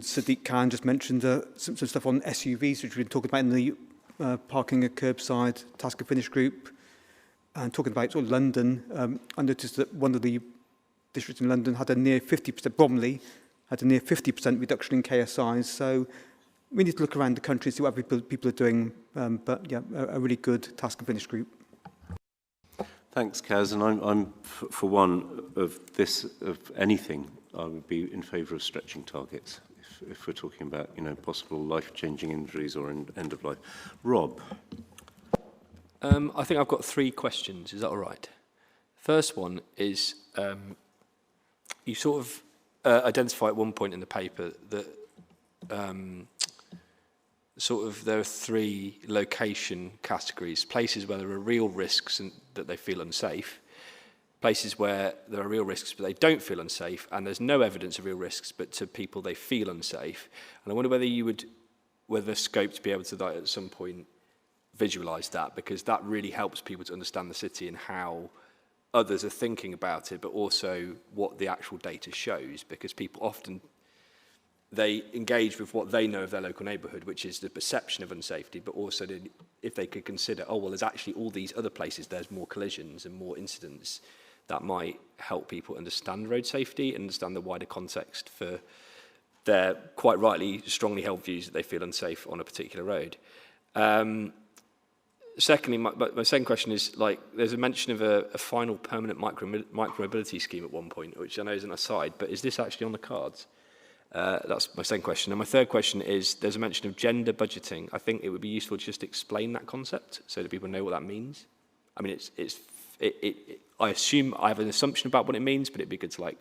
Sadiq Khan just mentioned some stuff on SUVs, which we've been talking about in the parking and curbside task and finish group. And talking about sort of London, I noticed that one of the districts in London had a near 50%, Bromley, had a near 50% reduction in KSIs. So we need to look around the country and see what people are doing. But yeah, a really good task and finish group. Thanks, Kaz. And I'm for one of anything, I would be in favour of stretching targets if we're talking about, possible life-changing injuries or end of life. Rob. I think I've got 3 questions. Is that all right? First one is you sort of identify at one point in the paper that there are 3 location categories: places where there are real risks and that they feel unsafe, places where there are real risks but they don't feel unsafe, and there's no evidence of real risks but to people they feel unsafe. And I wonder whether there's scope to be able to at some point visualise that, because that really helps people to understand the city and how others are thinking about it, but also what the actual data shows, because people often, they engage with what they know of their local neighbourhood, which is the perception of unsafety, but also if they could consider, there's actually all these other places, there's more collisions and more incidents, that might help people understand road safety and understand the wider context for their, quite rightly, strongly held views that they feel unsafe on a particular road. Secondly, my second question is, there's a mention of a final permanent micro-mobility scheme at one point, which I know is an aside, but is this actually on the cards? That's my second question. And my third question is, there's a mention of gender budgeting. I think it would be useful to just explain that concept so that people know what that means. I mean, I assume I have an assumption about what it means, but it'd be good to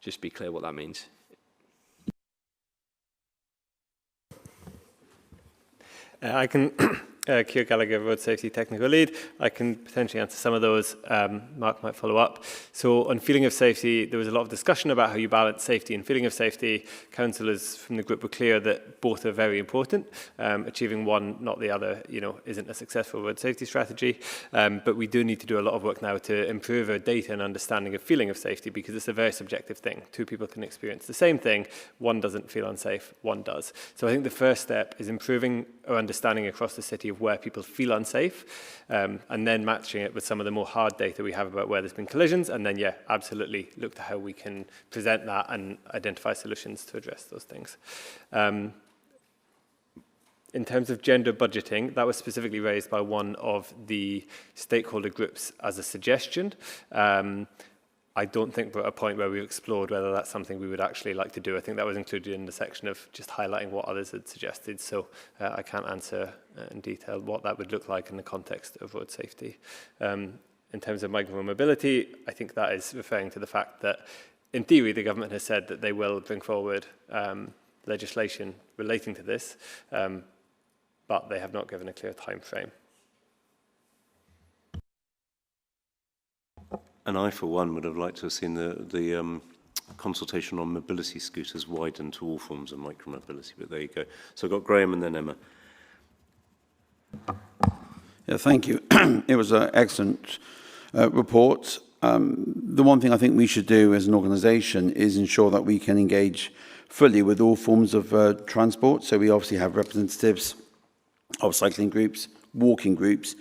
just be clear what that means. I can, Keir Gallagher, Road Safety Technical Lead. I can potentially answer some of those. Mark might follow up. So on feeling of safety, there was a lot of discussion about how you balance safety and feeling of safety. Councillors from the group were clear that both are very important. Achieving one, not the other, isn't a successful road safety strategy. But we do need to do a lot of work now to improve our data and understanding of feeling of safety, because it's a very subjective thing. 2 people can experience the same thing. One doesn't feel unsafe, one does. So I think the first step is improving our understanding across the city of where people feel unsafe, and then matching it with some of the more hard data we have about where there's been collisions, and then, absolutely look to how we can present that and identify solutions to address those things. In terms of gender budgeting, that was specifically raised by one of the stakeholder groups as a suggestion. I don't think we're at a point where we've explored whether that's something we would actually like to do. I think that was included in the section of just highlighting what others had suggested. So I can't answer in detail what that would look like in the context of road safety. In terms of micro-mobility, I think that is referring to the fact that, in theory, the government has said that they will bring forward legislation relating to this, but they have not given a clear time frame. And I, for one, would have liked to have seen the consultation on mobility scooters widened to all forms of micromobility, but there you go. So I've got Graham and then Emma. Yeah, thank you. It was an excellent report. The one thing I think we should do as an organisation is ensure that we can engage fully with all forms of transport. So we obviously have representatives of cycling groups, walking groups,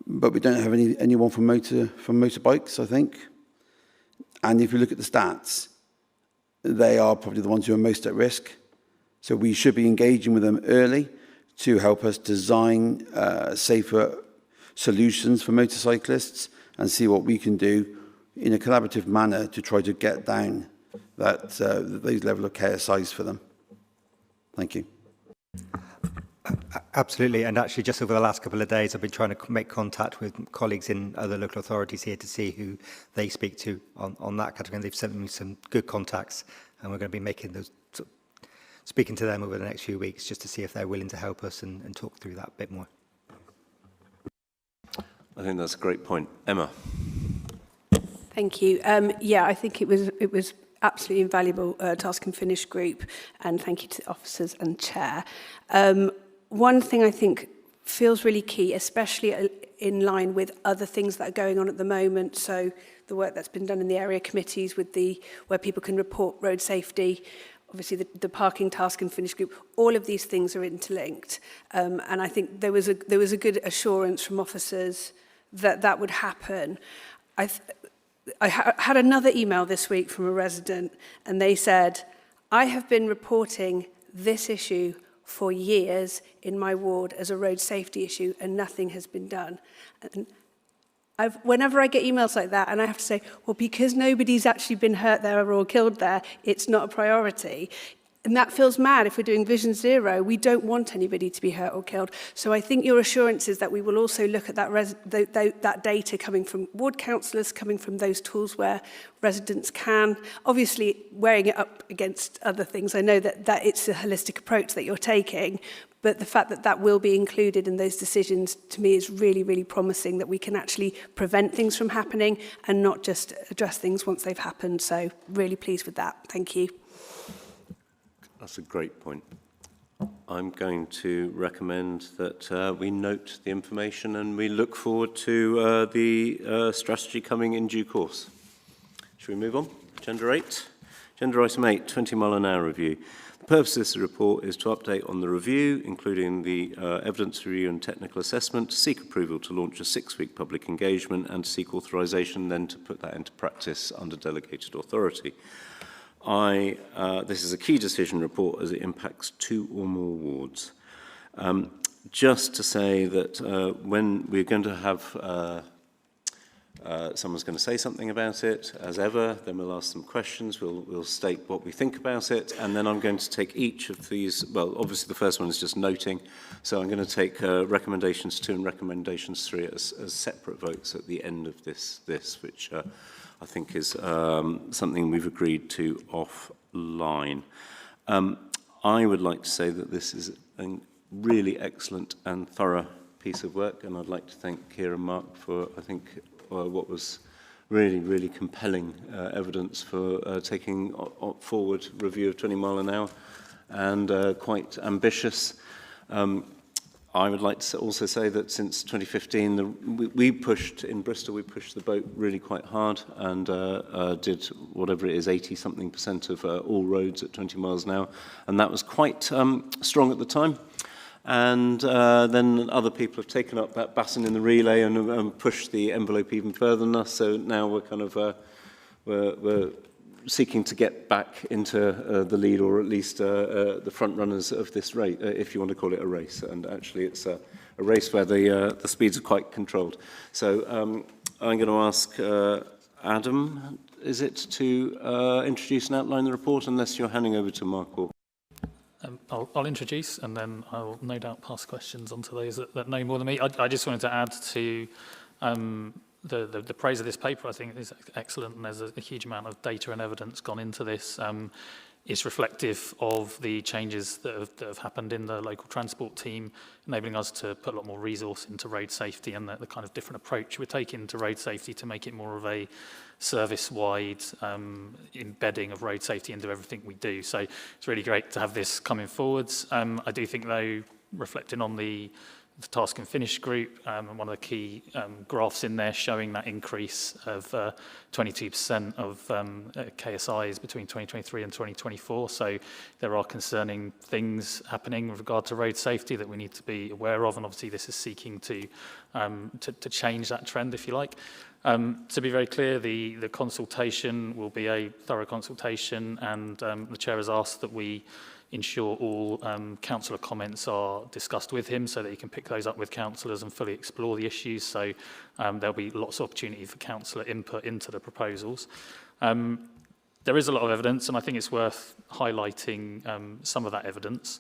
but we don't have anyone from motorbikes, I think. And if you look at the stats, they are probably the ones who are most at risk. So we should be engaging with them early to help us design safer solutions for motorcyclists and see what we can do in a collaborative manner to try to get down those level of KSIs for them. Thank you. Absolutely, and actually just over the last couple of days I've been trying to make contact with colleagues in other local authorities here to see who they speak to on that category, and they've sent me some good contacts, and we're going to be making those, speaking to them over the next few weeks just to see if they're willing to help us and talk through that a bit more. I think that's a great point. Emma. Thank you. Yeah, I think it was absolutely invaluable task and finish group, and thank you to the officers and chair. One thing I think feels really key, especially in line with other things that are going on at the moment, so the work that's been done in the area committees with where people can report road safety, obviously the parking task and finish group, all of these things are interlinked. And I think there was a good assurance from officers that that would happen. I had another email this week from a resident, and they said, I have been reporting this issue for years in my ward as a road safety issue, and nothing has been done. And whenever I get emails like that, and I have to say, well, because nobody's actually been hurt there or killed there, it's not a priority. And that feels mad. If we're doing Vision Zero, we don't want anybody to be hurt or killed. So I think your assurance is that we will also look at that data coming from ward councillors, coming from those tools where residents can, obviously weighing it up against other things. I know that it's a holistic approach that you're taking, but the fact that that will be included in those decisions, to me, is really, really promising, that we can actually prevent things from happening and not just address things once they've happened. So really pleased with that. Thank you. That's a great point. I'm going to recommend that we note the information and we look forward to the strategy coming in due course. Shall we move on? Agenda 8. Agenda item 8, 20-mile-an-hour review. The purpose of this report is to update on the review, including the evidence review and technical assessment, to seek approval to launch a 6-week public engagement and to seek authorisation then to put that into practice under delegated authority. This is a key decision report as it impacts 2 or more wards. Just to say that when we're going to have, someone's going to say something about it, as ever, then we'll ask some questions, we'll state what we think about it, and then I'm going to take each of these, well, obviously the first one is just noting, so I'm going to take recommendations 2 and recommendations 3 as separate votes at the end of this which I think is something we've agreed to offline. I would like to say that this is a really excellent and thorough piece of work, and I'd like to thank Keir and Mark for, I think, what was really, really compelling evidence for taking forward review of 20 mile an hour, and quite ambitious. I would like to also say that since 2015, we pushed, in Bristol, we pushed the boat really quite hard and did whatever it is, 80-something% of all roads at 20 miles an hour. And that was quite strong at the time. And then other people have taken up that baton in the relay and pushed the envelope even further than us. So now we're kind of, we're seeking to get back into the lead, or at least the front runners of this race, if you want to call it a race. And actually it's a race where the speeds are quite controlled. So I'm going to ask Adam, is it, to introduce and outline the report, unless you're handing over to Mark or... I'll introduce, and then I'll no doubt pass questions on to those that know more than me. I just wanted to add to the praise of this paper. I think is excellent, and there's a huge amount of data and evidence gone into this. It's reflective of the changes that have happened in the local transport team, enabling us to put a lot more resource into road safety and the kind of different approach we're taking to road safety to make it more of a service-wide embedding of road safety into everything we do. So it's really great to have this coming forwards. I do think, though, reflecting on the the Task and Finish group, and one of the key graphs in there showing that increase of 22% of KSIs between 2023 and 2024. So there are concerning things happening with regard to road safety that we need to be aware of, and obviously this is seeking to change that trend, if you like. To be very clear, the consultation will be a thorough consultation, and the Chair has asked that we ensure all councillor comments are discussed with him so that he can pick those up with councillors and fully explore the issues. So there'll be lots of opportunity for councillor input into the proposals. There is a lot of evidence, and I think it's worth highlighting some of that evidence.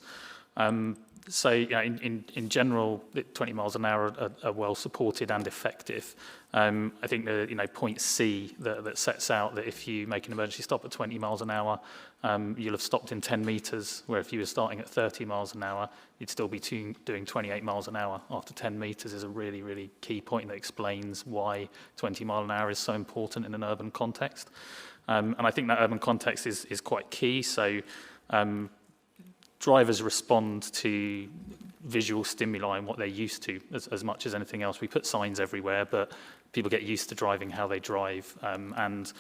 So you know, in general, 20 miles an hour are well supported and effective. I think the point C that sets out that if you make an emergency stop at 20 miles an hour, you'll have stopped in 10 metres, where if you were starting at 30 miles an hour, you'd still be doing 28 miles an hour after 10 metres is a really, really key point that explains why 20 mile an hour is so important in an urban context. And I think that urban context is quite key. So drivers respond to visual stimuli and what they're used to as much as anything else. We put signs everywhere, but people get used to driving how they drive, and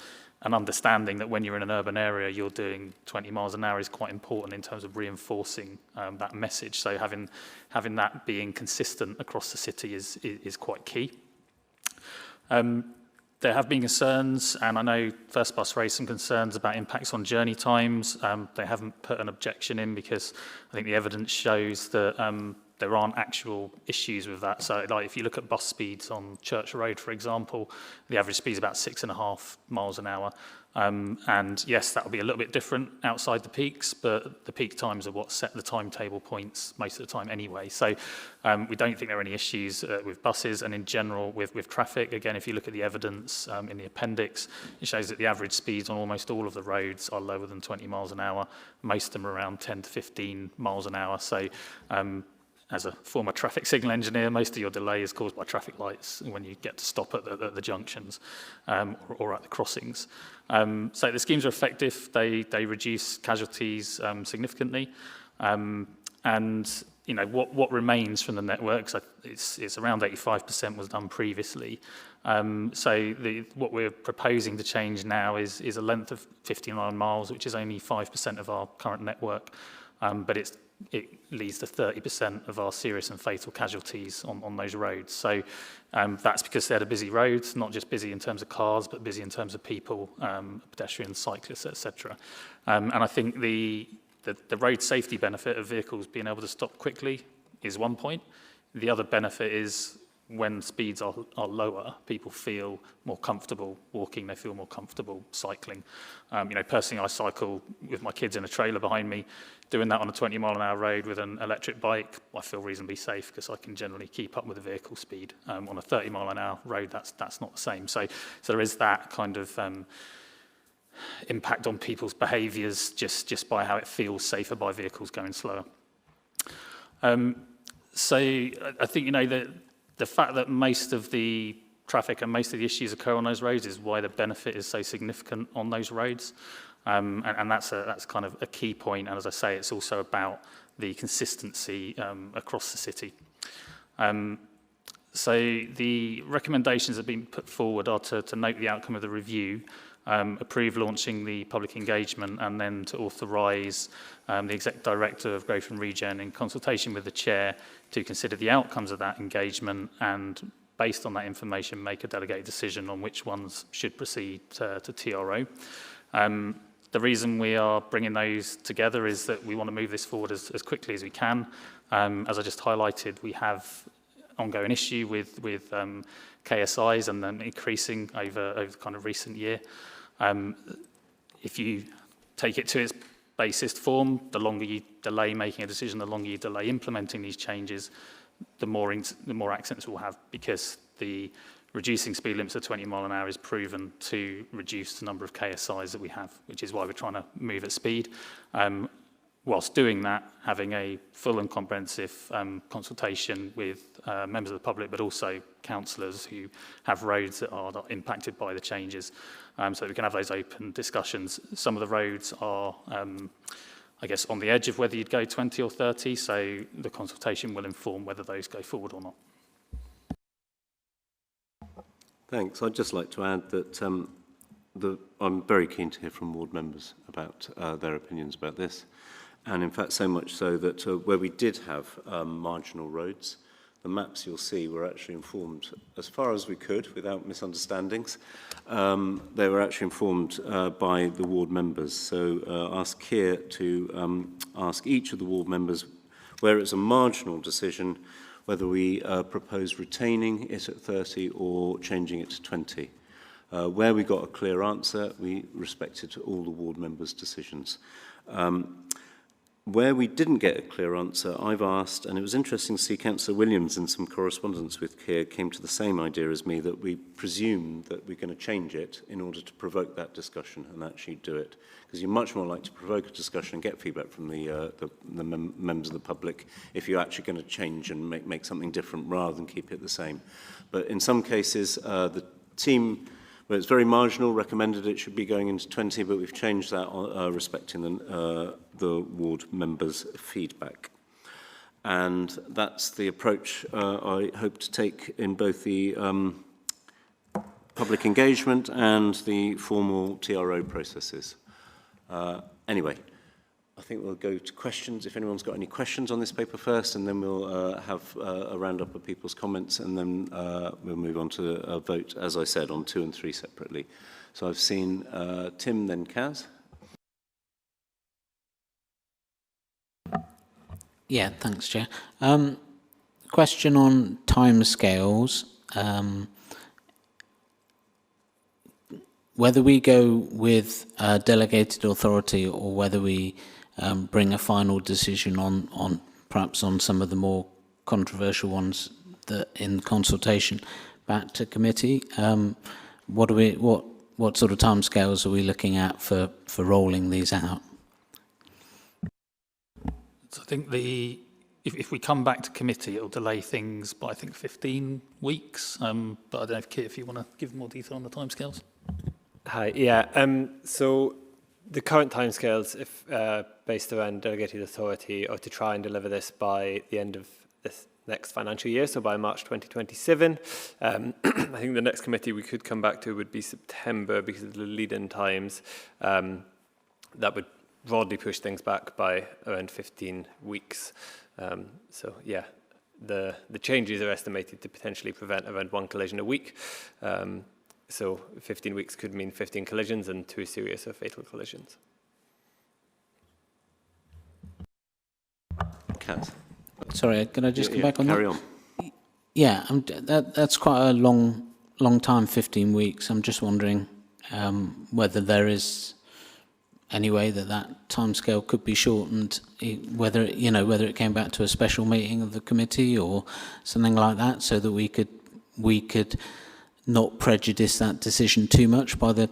understanding that when you're in an urban area, you're doing 20 miles an hour is quite important in terms of reinforcing that message. So having that being consistent across the city is quite key. There have been concerns, and I know First Bus raised some concerns about impacts on journey times. They haven't put an objection in because I think the evidence shows that there aren't actual issues with that. So like if you look at bus speeds on Church Road, for example, the average speed is about 6.5 miles an hour. And yes, that'll be a little bit different outside the peaks, but the peak times are what set the timetable points most of the time anyway. So we don't think there are any issues with buses, and in general with traffic. Again, if you look at the evidence in the appendix, it shows that the average speeds on almost all of the roads are lower than 20 miles an hour. Most of them are around 10 to 15 miles an hour. So as a former traffic signal engineer, most of your delay is caused by traffic lights when you get to stop at the junctions or at the crossings. So the schemes are effective. They reduce casualties significantly. And you know what remains from the networks, it's around 85% was done previously. So what we're proposing to change now is a length of 59 miles, which is only 5% of our current network, but it leads to 30% of our serious and fatal casualties on those roads. So that's because they're the busy roads, not just busy in terms of cars, but busy in terms of people, pedestrians, cyclists, etc. And I think the road safety benefit of vehicles being able to stop quickly is one point. The other benefit is when speeds are lower, people feel more comfortable walking, they feel more comfortable cycling. You know, personally, I cycle with my kids in a trailer behind me. Doing that on a 20 mile an hour road with an electric bike, I feel reasonably safe because I can generally keep up with the vehicle speed. On a 30 mile an hour road, that's not the same. So there is that kind of impact on people's behaviours just by how it feels safer by vehicles going slower. So I think, you know, the fact that most of the traffic and most of the issues occur on those roads is why the benefit is so significant on those roads. And that's kind of a key point. And as I say, it's also about the consistency across the city. So the recommendations that have been put forward are to note the outcome of the review, approve launching the public engagement, and then to authorise the Exec Director of Growth and Regen in consultation with the Chair to consider the outcomes of that engagement and, based on that information, make a delegated decision on which ones should proceed to TRO. The reason we are bringing those together is that we want to move this forward as quickly as we can. As I just highlighted, we have ongoing issue with KSIs and then increasing over kind of recent year. If you take it to its basest form, the longer you delay making a decision, the longer you delay implementing these changes, the more accidents we'll have, because the reducing speed limits to 20 mile an hour is proven to reduce the number of KSIs that we have, which is why we're trying to move at speed. Whilst doing that, having a full and comprehensive consultation with members of the public, but also councillors who have roads that are not impacted by the changes, so that we can have those open discussions. Some of the roads are I guess, on the edge of whether you'd go 20 or 30, so the consultation will inform whether those go forward or not. Thanks. I'd just like to add that I'm very keen to hear from ward members about their opinions about this. And in fact, so much so that where we did have marginal roads, the maps you'll see were actually informed as far as we could without misunderstandings. They were actually informed by the ward members. So ask Keir to ask each of the ward members where it's a marginal decision, whether we propose retaining it at 30 or changing it to 20. Where we got a clear answer, we respected all the ward members' decisions. Where we didn't get a clear answer, I've asked, and it was interesting to see Councillor Williams in some correspondence with Keir came to the same idea as me, that we presume that we're going to change it in order to provoke that discussion and actually do it. Because you're much more likely to provoke a discussion and get feedback from the members of the public if you're actually going to change and make something different rather than keep it the same. But in some cases, the team, where it's very marginal, recommended it should be going into 20, but we've changed that respecting the ward members' feedback. And that's the approach I hope to take in both the public engagement and the formal TRO processes. Anyway, I think we'll go to questions. If anyone's got any questions on this paper first, and then we'll have a roundup of people's comments, and then we'll move on to a vote, as I said, on 2 and 3 separately. So I've seen Tim, then Kaz. Yeah, thanks, Chair. Question on timescales. Whether we go with delegated authority or whether we bring a final decision on perhaps on some of the more controversial ones that in consultation back to committee, what sort of timescales are we looking at for rolling these out? So I think if we come back to committee, it'll delay things by, I think, 15 weeks. But I don't know if you want to give more detail on the timescales. Hi, yeah. So the current timescales, if based around delegated authority, are to try and deliver this by the end of this next financial year, so by March 2027. I think the next committee we could come back to would be September because of the lead-in times. That would broadly push things back by around 15 weeks. So yeah, the changes are estimated to potentially prevent around 1 collision a week. So 15 weeks could mean 15 collisions and 2 serious or fatal collisions. Kaz. Sorry, can I just come back on carry that? On. Yeah, that's quite a long time, 15 weeks. I'm just wondering whether there is any way that timescale could be shortened, whether it came back to a special meeting of the committee or something like that, so that we could not prejudice that decision too much by the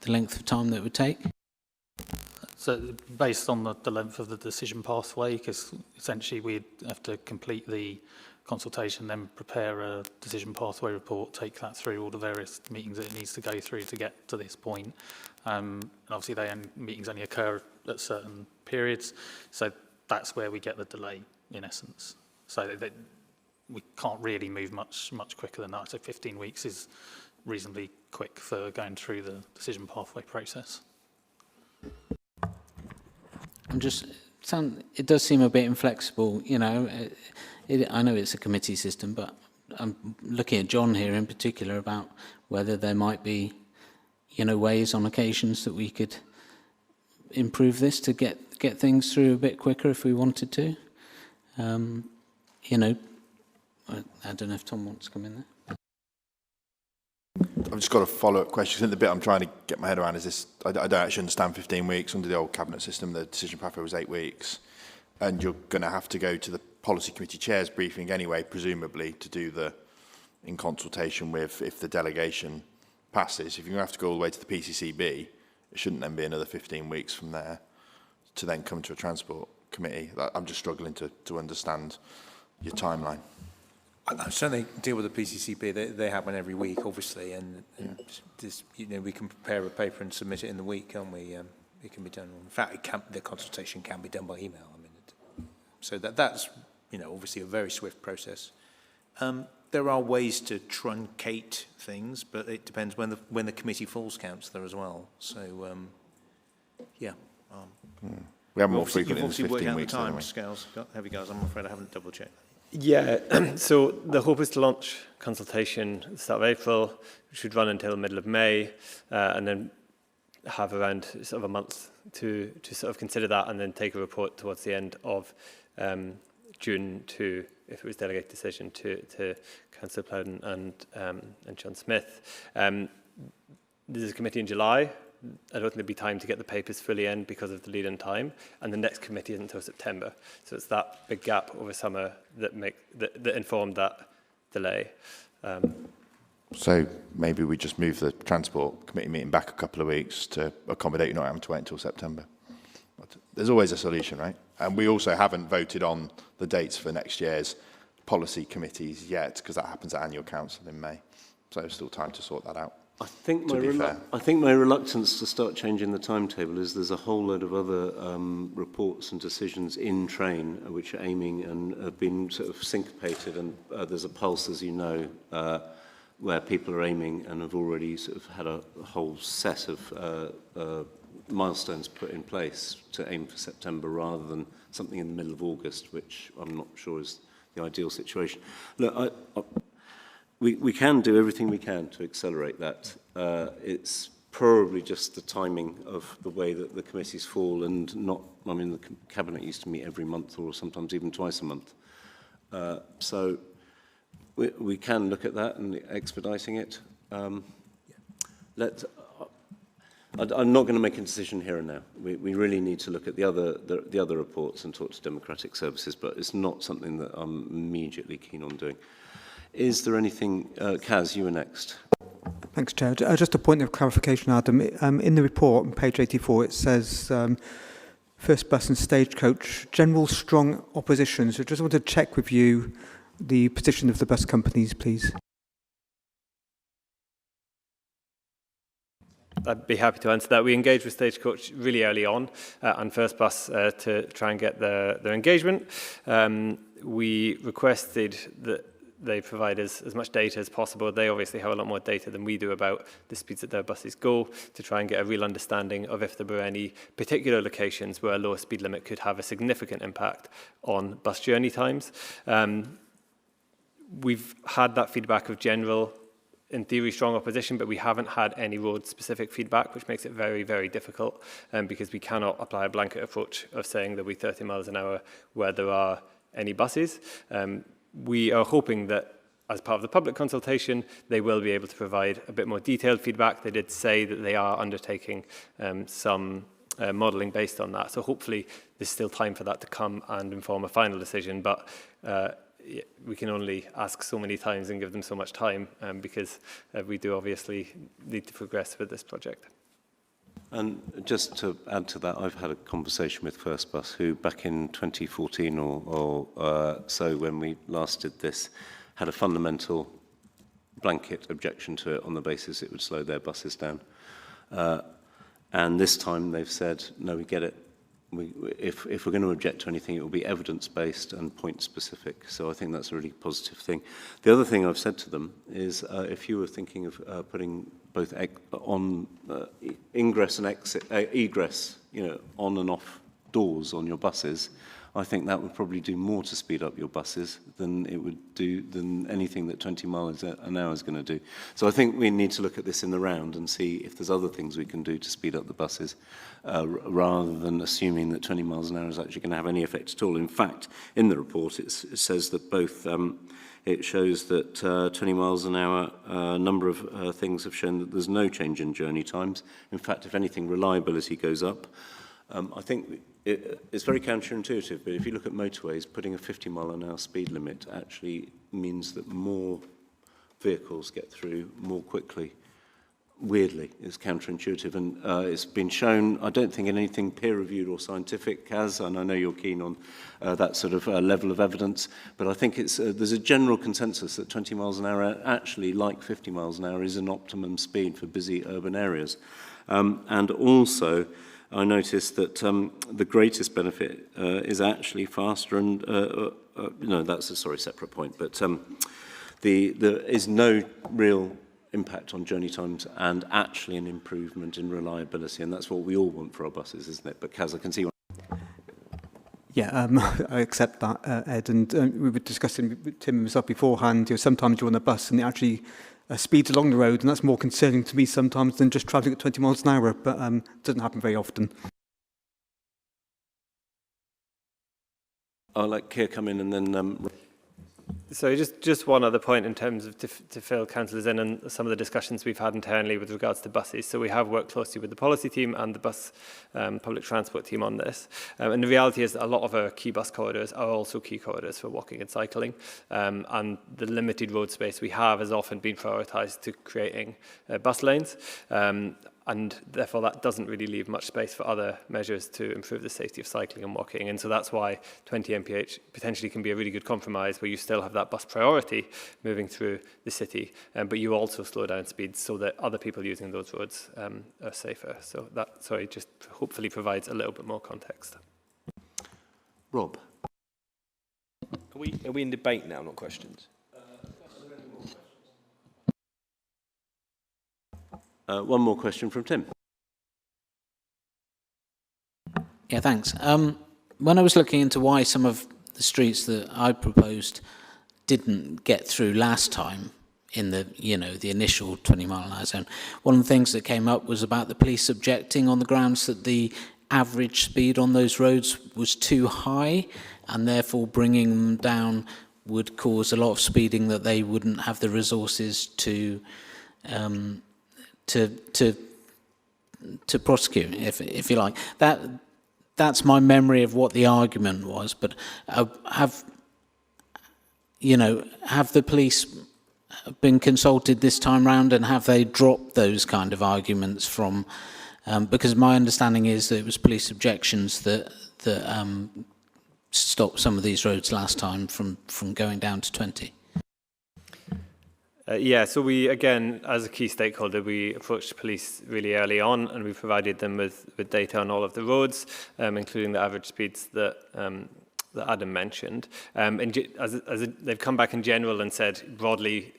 length of time that it would take. So based on the length of the decision pathway, because essentially we'd have to complete the consultation, then prepare a decision pathway report, take that through all the various meetings that it needs to go through to get to this point. And obviously meetings only occur at certain periods, so that's where we get the delay in essence. So that we can't really move much quicker than that. So 15 weeks is reasonably quick for going through the decision pathway process. It does seem a bit inflexible, I know it's a committee system, but I'm looking at John here in particular about whether there might be, ways on occasions that we could improve this to get things through a bit quicker if we wanted to. I don't know if Tom wants to come in there. I've just got a follow-up question. The bit I'm trying to get my head around is this. I don't actually understand 15 weeks. Under the old cabinet system, the decision pathway was 8 weeks. And you're going to have to go to the policy committee chair's briefing anyway, presumably, to do in consultation with, if the delegation passes. If you're going to have to go all the way to the PCCB, it shouldn't then be another 15 weeks from there to then come to a transport committee. I'm just struggling to understand your timeline. I certainly deal with the PCCB. They happen every week, obviously, and just, we can prepare a paper and submit it in the week, can't we? It can be done. In fact, the consultation can be done by email. I mean, so that's obviously a very swift process. There are ways to truncate things, but it depends when the committee falls councillor as well. So yeah. We have more frequent in 15 weeks. Time scales, have you guys? I'm afraid I haven't double checked. Yeah, so the hope is to launch consultation at the start of April, which should run until the middle of May, and then have around sort of a month to sort of consider that, and then take a report towards the end of June to, if it was delegated decision, to Councillor Plowden and John Smith. There's a committee in July. I don't think there'd be time to get the papers fully in because of the lead-in time, and the next committee isn't until September. So it's that big gap over summer that informed that delay. So maybe we just move the Transport Committee meeting back a couple of weeks to accommodate you not having to wait until September. But there's always a solution, right? And we also haven't voted on the dates for next year's policy committees yet, because that happens at annual council in May. So there's still time to sort that out. I think my reluctance to start changing the timetable is there's a whole load of other reports and decisions in train which are aiming and have been sort of syncopated, and there's a pulse, as you know, where people are aiming and have already sort of had a whole set of milestones put in place to aim for September rather than something in the middle of August, which I'm not sure is the ideal situation. Look, we can do everything we can to accelerate that. It's probably just the timing of the way that the committees fall, and not, I mean, the Cabinet used to meet every month or sometimes even twice a month. So we can look at that and expediting it. I'm not going to make a decision here and now. We really need to look at the other reports and talk to Democratic Services, but it's not something that I'm immediately keen on doing. Is there anything, Kaz, you were next. Thanks, Chair. Just a point of clarification, Adam. In the report, on page 84, it says First Bus and Stagecoach, general strong opposition. So I just want to check with you the position of the bus companies, please. I'd be happy to answer that. We engaged with Stagecoach really early on and First Bus to try and get their engagement. We requested that they provide us as much data as possible. They obviously have a lot more data than we do about the speeds that their buses go, to try and get a real understanding of if there were any particular locations where a lower speed limit could have a significant impact on bus journey times. We've had that feedback of general, in theory, strong opposition, but we haven't had any road-specific feedback, which makes it very, very difficult, because we cannot apply a blanket approach of saying there'll be 30 miles an hour where there are any buses. We are hoping that as part of the public consultation, they will be able to provide a bit more detailed feedback. They did say that they are undertaking some modelling based on that. So hopefully there's still time for that to come and inform a final decision. But we can only ask so many times and give them so much time because we do obviously need to progress with this project. And just to add to that, I've had a conversation with First Bus, who back in 2014 or so, when we last did this, had a fundamental blanket objection to it on the basis it would slow their buses down. And this time they've said, no, we get it. If we're going to object to anything, it will be evidence-based and point-specific. So I think that's a really positive thing. The other thing I've said to them is, if you were thinking of putting both on ingress and exit, egress, on and off doors on your buses, I think that would probably do more to speed up your buses than it would do than anything that 20 miles an hour is going to do. So I think we need to look at this in the round and see if there's other things we can do to speed up the buses, rather than assuming that 20 miles an hour is actually going to have any effect at all. In fact, in the report, it says that both it shows that 20 miles an hour, a number of things have shown that there's no change in journey times. In fact, if anything, reliability goes up. I think it's very counterintuitive, but if you look at motorways, putting a 50-mile-an-hour speed limit actually means that more vehicles get through more quickly. Weirdly, it's counterintuitive, and it's been shown, I don't think in anything peer-reviewed or scientific, Kaz, and I know you're keen on that sort of level of evidence, but I think there's a general consensus that 20 miles an hour, actually, like 50 miles an hour, is an optimum speed for busy urban areas. And also, I noticed that the greatest benefit is actually faster and, no, that's a separate point, but there is no real impact on journey times and actually an improvement in reliability, and that's what we all want for our buses, isn't it? But Kaz, I can see one. Yeah, I accept that, Ed, and we were discussing with Tim and myself beforehand, sometimes you're on a bus and it actually speeds along the road, and that's more concerning to me sometimes than just travelling at 20 miles an hour, but it doesn't happen very often. I'll let Keir come in and then... So just one other point in terms of to fill councillors in and some of the discussions we've had internally with regards to buses. So we have worked closely with the policy team and the bus public transport team on this. And the reality is that a lot of our key bus corridors are also key corridors for walking and cycling. And the limited road space we have has often been prioritised to creating bus lanes. And therefore that doesn't really leave much space for other measures to improve the safety of cycling and walking. And so that's why 20 mph potentially can be a really good compromise where you still have that bus priority moving through the city, but you also slow down speeds so that other people using those roads are safer. So that, just hopefully provides a little bit more context. Rob. Are we in debate now, not questions? One more question from Tim. Yeah, thanks. When I was looking into why some of the streets that I proposed didn't get through last time in the, the initial 20-mile-an-hour zone, one of the things that came up was about the police objecting on the grounds that the average speed on those roads was too high, and therefore bringing them down would cause a lot of speeding that they wouldn't have the resources to prosecute, if you like. That's my memory of what the argument was. But have the police been consulted this time round, and have they dropped those kind of arguments from? Because my understanding is that it was police objections that stopped some of these roads last time from going down to 20. Yeah, so we, again, as a key stakeholder, we approached the police really early on, and we provided them with data on all of the roads, including the average speeds that Adam mentioned. And they've come back in general and said, broadly,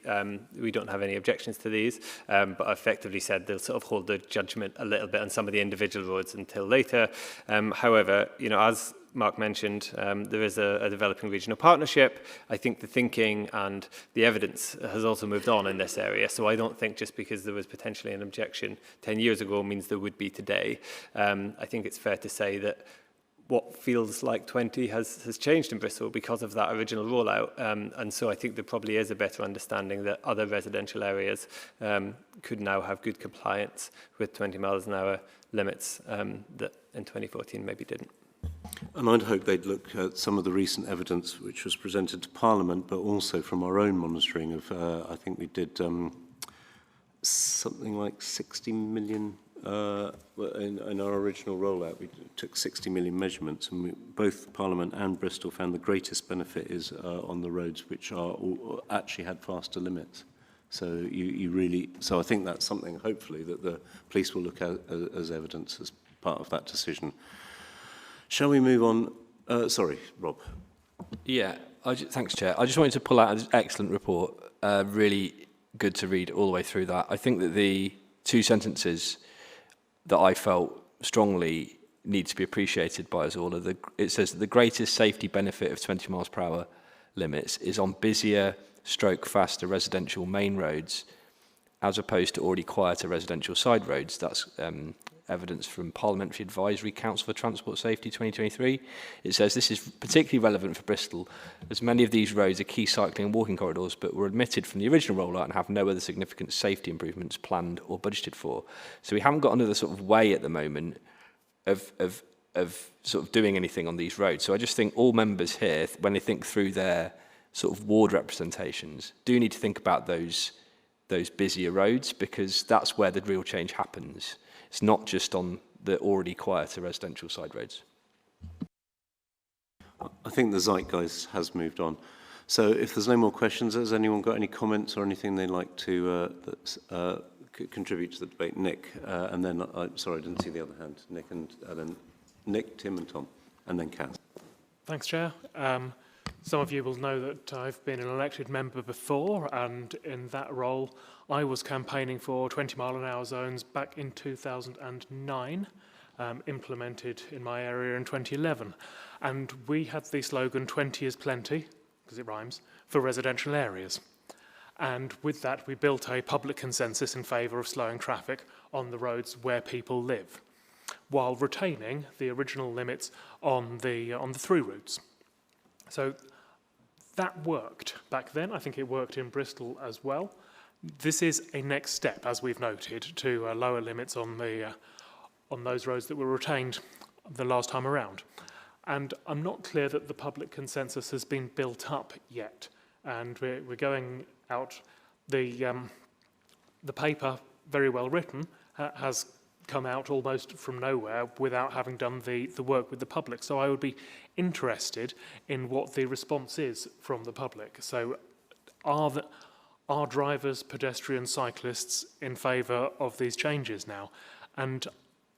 we don't have any objections to these, but effectively said they'll sort of hold their judgment a little bit on some of the individual roads until later. However, as Mark mentioned, there is a developing regional partnership. I think the thinking and the evidence has also moved on in this area. So I don't think just because there was potentially an objection 10 years ago means there would be today. I think it's fair to say that what feels like 20 has changed in Bristol because of that original rollout. And so I think there probably is a better understanding that other residential areas could now have good compliance with 20 miles an hour limits that in 2014 maybe didn't. And I'd hope they'd look at some of the recent evidence which was presented to Parliament, but also from our own monitoring of, I think we did something like 60 million, in our original rollout, we took 60 million measurements, and both Parliament and Bristol found the greatest benefit is on the roads which actually had faster limits. So so I think that's something, hopefully, that the police will look at as evidence as part of that decision. Shall we move on? Sorry, Rob. Yeah, thanks, Chair. I just wanted to pull out an excellent report. Really good to read all the way through that. I think that the two sentences that I felt strongly need to be appreciated by us all are it says that the greatest safety benefit of 20 miles per hour limits is on busier, faster residential main roads, as opposed to already quieter residential side roads. That's evidence from Parliamentary Advisory Council for Transport Safety 2023. It says this is particularly relevant for Bristol, as many of these roads are key cycling and walking corridors, but were omitted from the original rollout and have no other significant safety improvements planned or budgeted for. So we haven't got another sort of way at the moment of sort of doing anything on these roads. So I just think all members here, when they think through their sort of ward representations, do need to think about those busier roads, because that's where the real change happens. It's not just on the already quieter residential side roads. I think the zeitgeist has moved on. So if there's no more questions, has anyone got any comments or anything they'd like to contribute to the debate, Nick, and then, sorry, I didn't see the other hand, Nick, and then Nick, Tim and Tom, and then Kaz. Thanks, Chair. Some of you will know that I've been an elected member before, and in that role, I was campaigning for 20-mile-an-hour zones back in 2009, implemented in my area in 2011. And we had the slogan, 20 is plenty, because it rhymes, for residential areas. And with that, we built a public consensus in favour of slowing traffic on the roads where people live, while retaining the original limits on the through routes. So that worked back then. I think it worked in Bristol as well. This is a next step, as we've noted, to lower limits on those roads that were retained the last time around. And I'm not clear that the public consensus has been built up yet. And we're going out. The paper, very well written, has come out almost from nowhere without having done the work with the public. So I would be interested in what the response is from the public. So are drivers, pedestrians, cyclists in favour of these changes now? And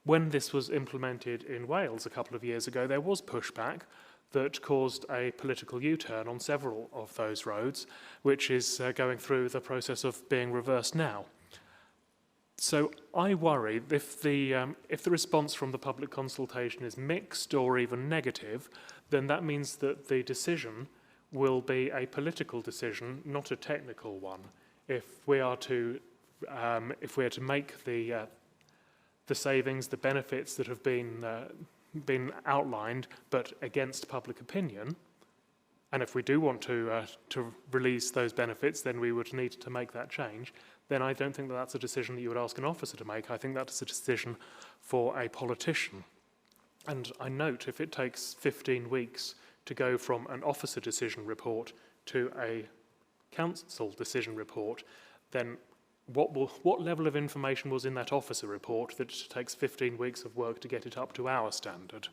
when this was implemented in Wales a couple of years ago, there was pushback that caused a political U-turn on several of those roads, which is going through the process of being reversed now. So I worry if the response from the public consultation is mixed or even negative, then that means that the decision will be a political decision, not a technical one. If we are to make the savings, the benefits that have been outlined, but against public opinion, and if we do want to release those benefits, then we would need to make that change. Then I don't think that that's a decision that you would ask an officer to make. I think that's a decision for a politician. And I note if it takes 15 weeks to go from an officer decision report to a council decision report, then what level of information was in that officer report that it takes 15 weeks of work to get it up to our standard?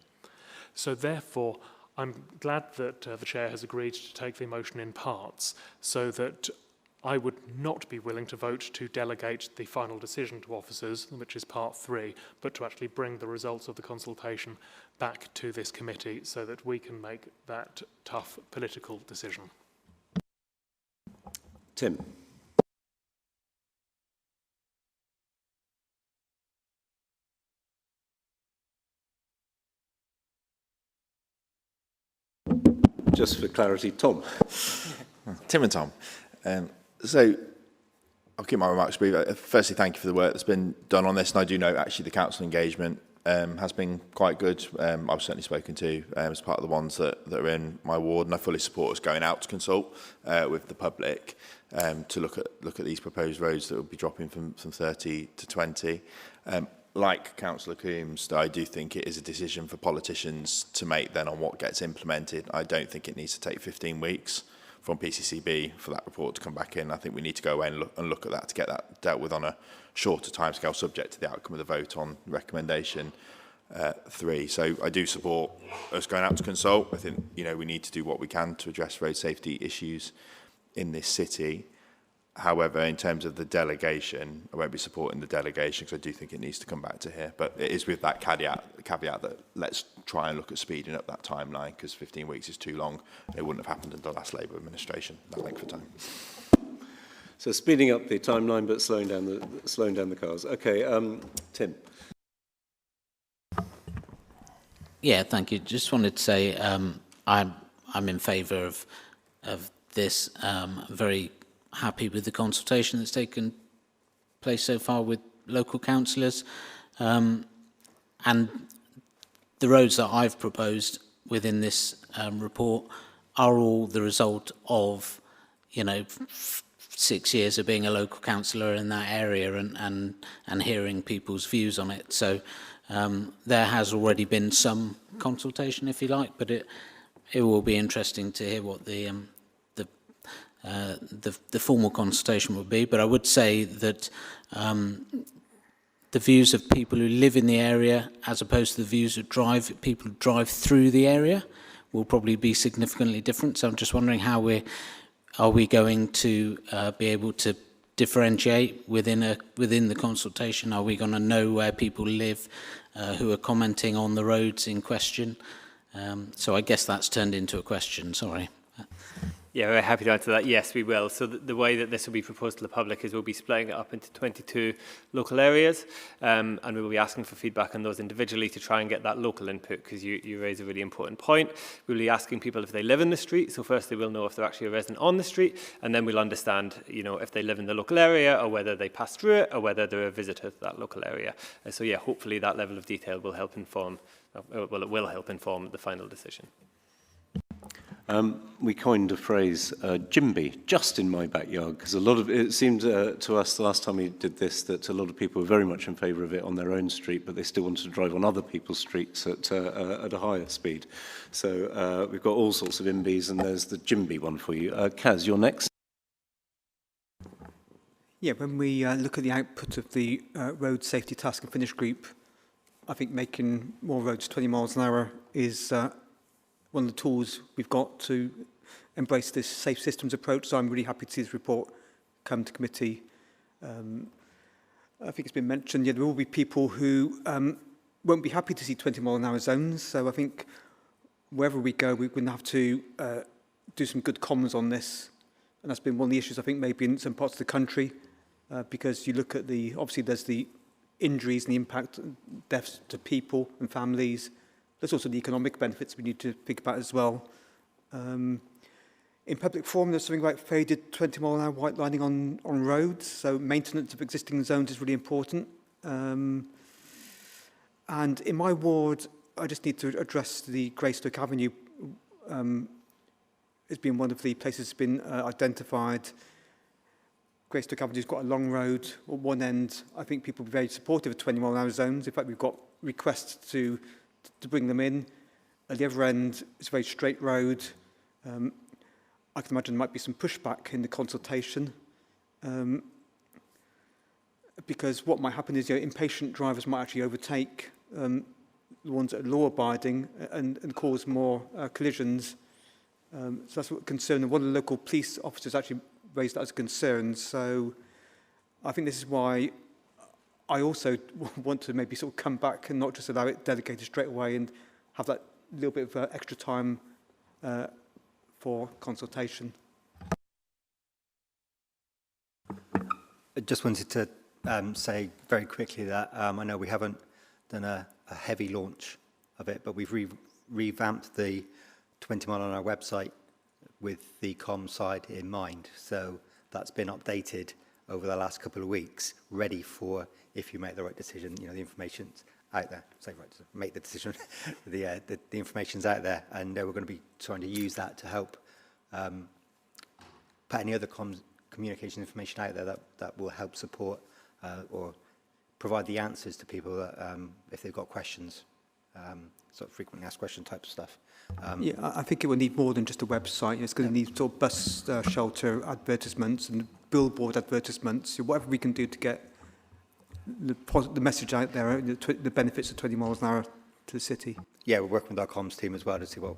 So therefore, I'm glad that the Chair has agreed to take the motion in parts, so that I would not be willing to vote to delegate the final decision to officers, which is part 3, but to actually bring the results of the consultation back to this committee so that we can make that tough political decision. Tim. Just for clarity, Tom. Tim and Tom. So I'll keep my remarks brief. Firstly, thank you for the work that's been done on this. And I do know actually the council engagement has been quite good. I've certainly spoken to as part of the ones that are in my ward, and I fully support us going out to consult with the public to look at these proposed roads that will be dropping from 30 to 20. Like Councillor Coombs, I do think it is a decision for politicians to make then on what gets implemented. I don't think it needs to take 15 weeks from PCCB for that report to come back in. I think we need to go away and look at that to get that dealt with on a shorter timescale, subject to the outcome of the vote on recommendation 3. So I do support us going out to consult. I think we need to do what we can to address road safety issues in this city. However, in terms of the delegation, I won't be supporting the delegation because I do think it needs to come back to here. But it is with that caveat that let's try and look at speeding up that timeline, because 15 weeks is too long. It wouldn't have happened under the last Labour administration, that length of time. So speeding up the timeline, but slowing down the cars. Okay, Tim. Yeah, thank you. Just wanted to say I'm in favour of this. Very happy with the consultation that's taken place so far with local councillors, and the roads that I've proposed within this report are all the result of 6 years of being a local councillor in that area and hearing people's views on it. So there has already been some consultation, if you like, but it will be interesting to hear what the formal consultation would be. But I would say that the views of people who live in the area, as opposed to the views of people who drive through the area, will probably be significantly different. So I'm just wondering how are we going to be able to differentiate within the consultation? Are we going to know where people live who are commenting on the roads in question? So I guess that's turned into a question, sorry. Yeah, we're happy to answer that. Yes, we will. So the way that this will be proposed to the public is we'll be splitting it up into 22 local areas, and we will be asking for feedback on those individually to try and get that local input, because you raise a really important point. We'll be asking people if they live in the street. So firstly, we'll know if they're actually a resident on the street, and then we'll understand, if they live in the local area, or whether they pass through it, or whether they're a visitor to that local area. So yeah, hopefully that level of detail will help inform, it will help inform the final decision. We coined a phrase, Jimby, just in my backyard, because it seemed to us the last time we did this that a lot of people were very much in favour of it on their own street, but they still wanted to drive on other people's streets at a higher speed. So we've got all sorts of IMBYs, and there's the Jimby one for you. Kaz, you're next. Yeah, when we look at the output of the Road Safety Task and Finish Group, I think making more roads 20 miles an hour is one of the tools we've got to embrace this safe systems approach. So I'm really happy to see this report come to committee. I think it's been mentioned, there will be people who won't be happy to see 20 mile an hour zones. So I think wherever we go, we're going to have to do some good comms on this. And that's been one of the issues, I think, maybe in some parts of the country, because you look at obviously there's the injuries and the impact, deaths to people and families. There's also the economic benefits we need to think about as well. In public forum, there's something about faded 20 mile an hour white lining on roads. So maintenance of existing zones is really important. And in my ward, I just need to address the Greystoke Avenue. It's been one of the places that's been identified. Greystoke Avenue's got a long road. At one end, I think people will be very supportive of 20 mile an hour zones. In fact, we've got requests to bring them in. At the other end, it's a very straight road. I can imagine there might be some pushback in the consultation, because what might happen is impatient drivers might actually overtake the ones that are law-abiding and cause more collisions. So that's what concern. And one of the local police officers actually raised that as a concern. So I think this is why I also want to maybe sort of come back and not just allow it delegated straight away and have that little bit of extra time for consultation. I just wanted to say very quickly that I know we haven't done a heavy launch of it, but we've revamped the 20 mile an hour website with the com side in mind. So that's been updated over the last couple of weeks, ready for if you make the right decision, the information's out there. Say right, make the decision. the information's out there, and we're going to be trying to use that to help put any other communication information out there that will help support or provide the answers to people that, if they've got questions, sort of frequently asked question type of stuff. Yeah, I think it will need more than just a website. It's going to need sort of bus shelter advertisements and billboard advertisements, whatever we can do to get the message out there, the benefits of 20 miles an hour to the city. Yeah, we're working with our comms team as well to see what...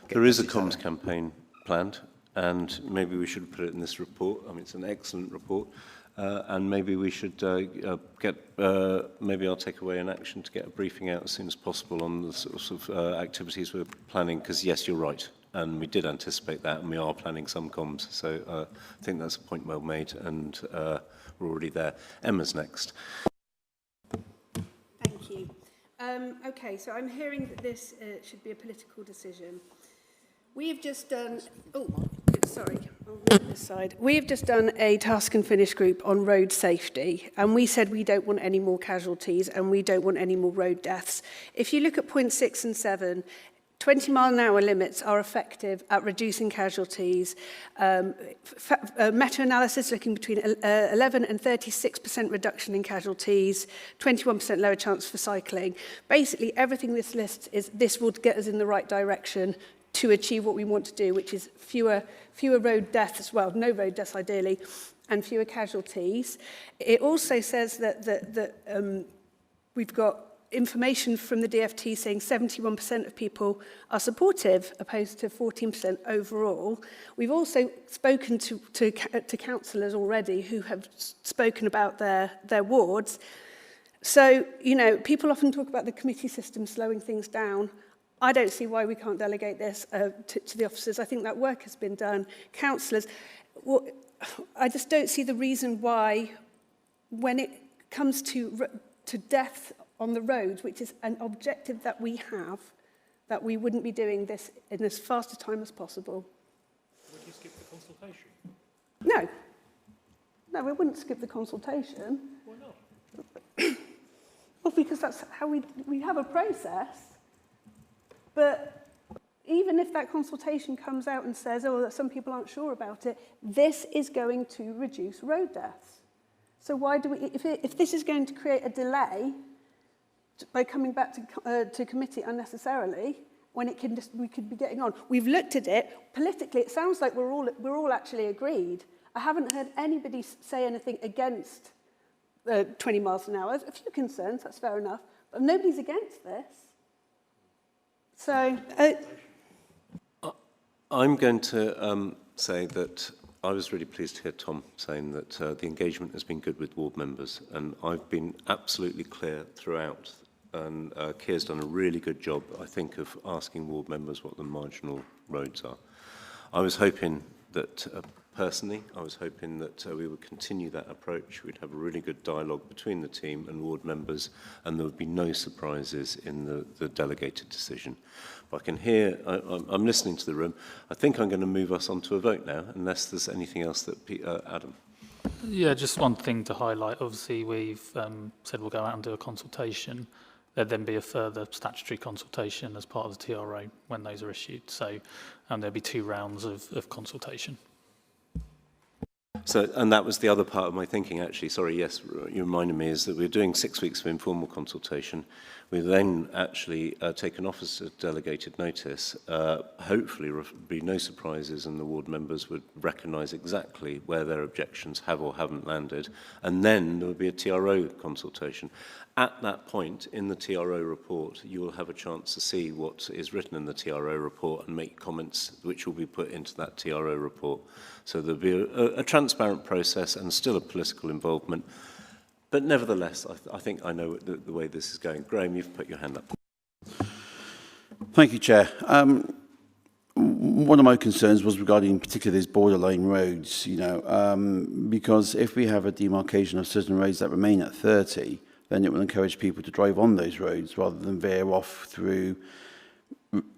There is a comms campaign planned, and maybe we should put it in this report. I mean, it's an excellent report. And maybe we should maybe I'll take away an action to get a briefing out as soon as possible on the sorts of activities we're planning, because yes, you're right, and we did anticipate that, and we are planning some comms, so I think that's a point well made, and we're already there. Emma's next. Thank you. Okay, so I'm hearing that this should be a political decision. We've just done... Sorry, on this side. We've just done a task and finish group on road safety, and we said we don't want any more casualties and we don't want any more road deaths. If you look at points 6 and 7, 20 mile an hour limits are effective at reducing casualties. Meta-analysis looking between 11 and 36% reduction in casualties, 21% lower chance for cycling. Basically, everything this lists is this would get us in the right direction to achieve what we want to do, which is fewer road deaths, well, no road deaths ideally, and fewer casualties. It also says that we've got information from the DFT saying 71% of people are supportive, opposed to 14% overall. We've also spoken to councillors already who have spoken about their wards. So, you know, people often talk about the committee system slowing things down. I don't see why we can't delegate this to the officers. I think that work has been done. Councillors, well, I just don't see the reason why, when it comes to death on the roads, which is an objective that we have, that we wouldn't be doing this in as fast a time as possible. Would you skip the consultation? No. No, we wouldn't skip the consultation. Why not? Well, because that's how we have a process. But even if that consultation comes out and says, oh, some people aren't sure about it, this is going to reduce road deaths. So why do we, if this is going to create a delay by coming back to committee unnecessarily, when it can we could be getting on. We've looked at it politically. It sounds like we're all actually agreed. I haven't heard anybody say anything against 20 miles an hour. A few concerns, that's fair enough, but nobody's against this. So I'm going to say that I was really pleased to hear Tom saying that the engagement has been good with ward members, and I've been absolutely clear throughout. And Keir's done a really good job, I think, of asking ward members what the marginal roads are. I was hoping that, personally, I was hoping that we would continue that approach. We'd have a really good dialogue between the team and ward members, and there would be no surprises in the delegated decision. But I can hear, I'm listening to the room. I think I'm going to move us on to a vote now, unless there's anything else that, Adam. Yeah, just one thing to highlight. Obviously, we've said we'll go out and do a consultation. There'd then be a further statutory consultation as part of the TRO when those are issued. So there'll be 2 rounds of consultation. So, and that was the other part of my thinking, actually. Sorry, yes, you reminded me, is that we're doing 6 weeks of informal consultation. We then actually take an officer delegated notice. Hopefully, there would be no surprises, and the ward members would recognise exactly where their objections have or haven't landed. And then there would be a TRO consultation. At that point, in the TRO report, you will have a chance to see what is written in the TRO report and make comments which will be put into that TRO report. So there'll be a transparent process and still a political involvement. But nevertheless, I think I know the way this is going. Graham, you've put your hand up. Thank you, Chair. One of my concerns was regarding particularly these borderline roads, you know, because if we have a demarcation of certain roads that remain at 30, then it will encourage people to drive on those roads rather than veer off through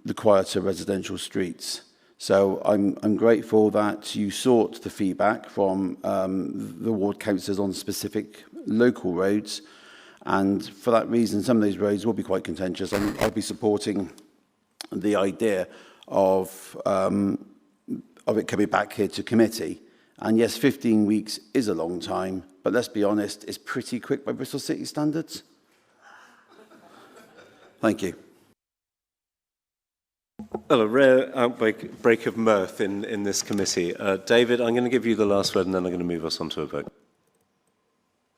the quieter residential streets. So I'm grateful that you sought the feedback from the ward councillors on specific local roads, and for that reason some of these roads will be quite contentious. I'll be supporting the idea of it coming back here to committee. And yes, 15 weeks is a long time, but let's be honest, it's pretty quick by Bristol City standards. Thank you. Well, a rare outbreak of mirth in this committee. David, I'm going to give you the last word, and then I'm going to move us on to a vote.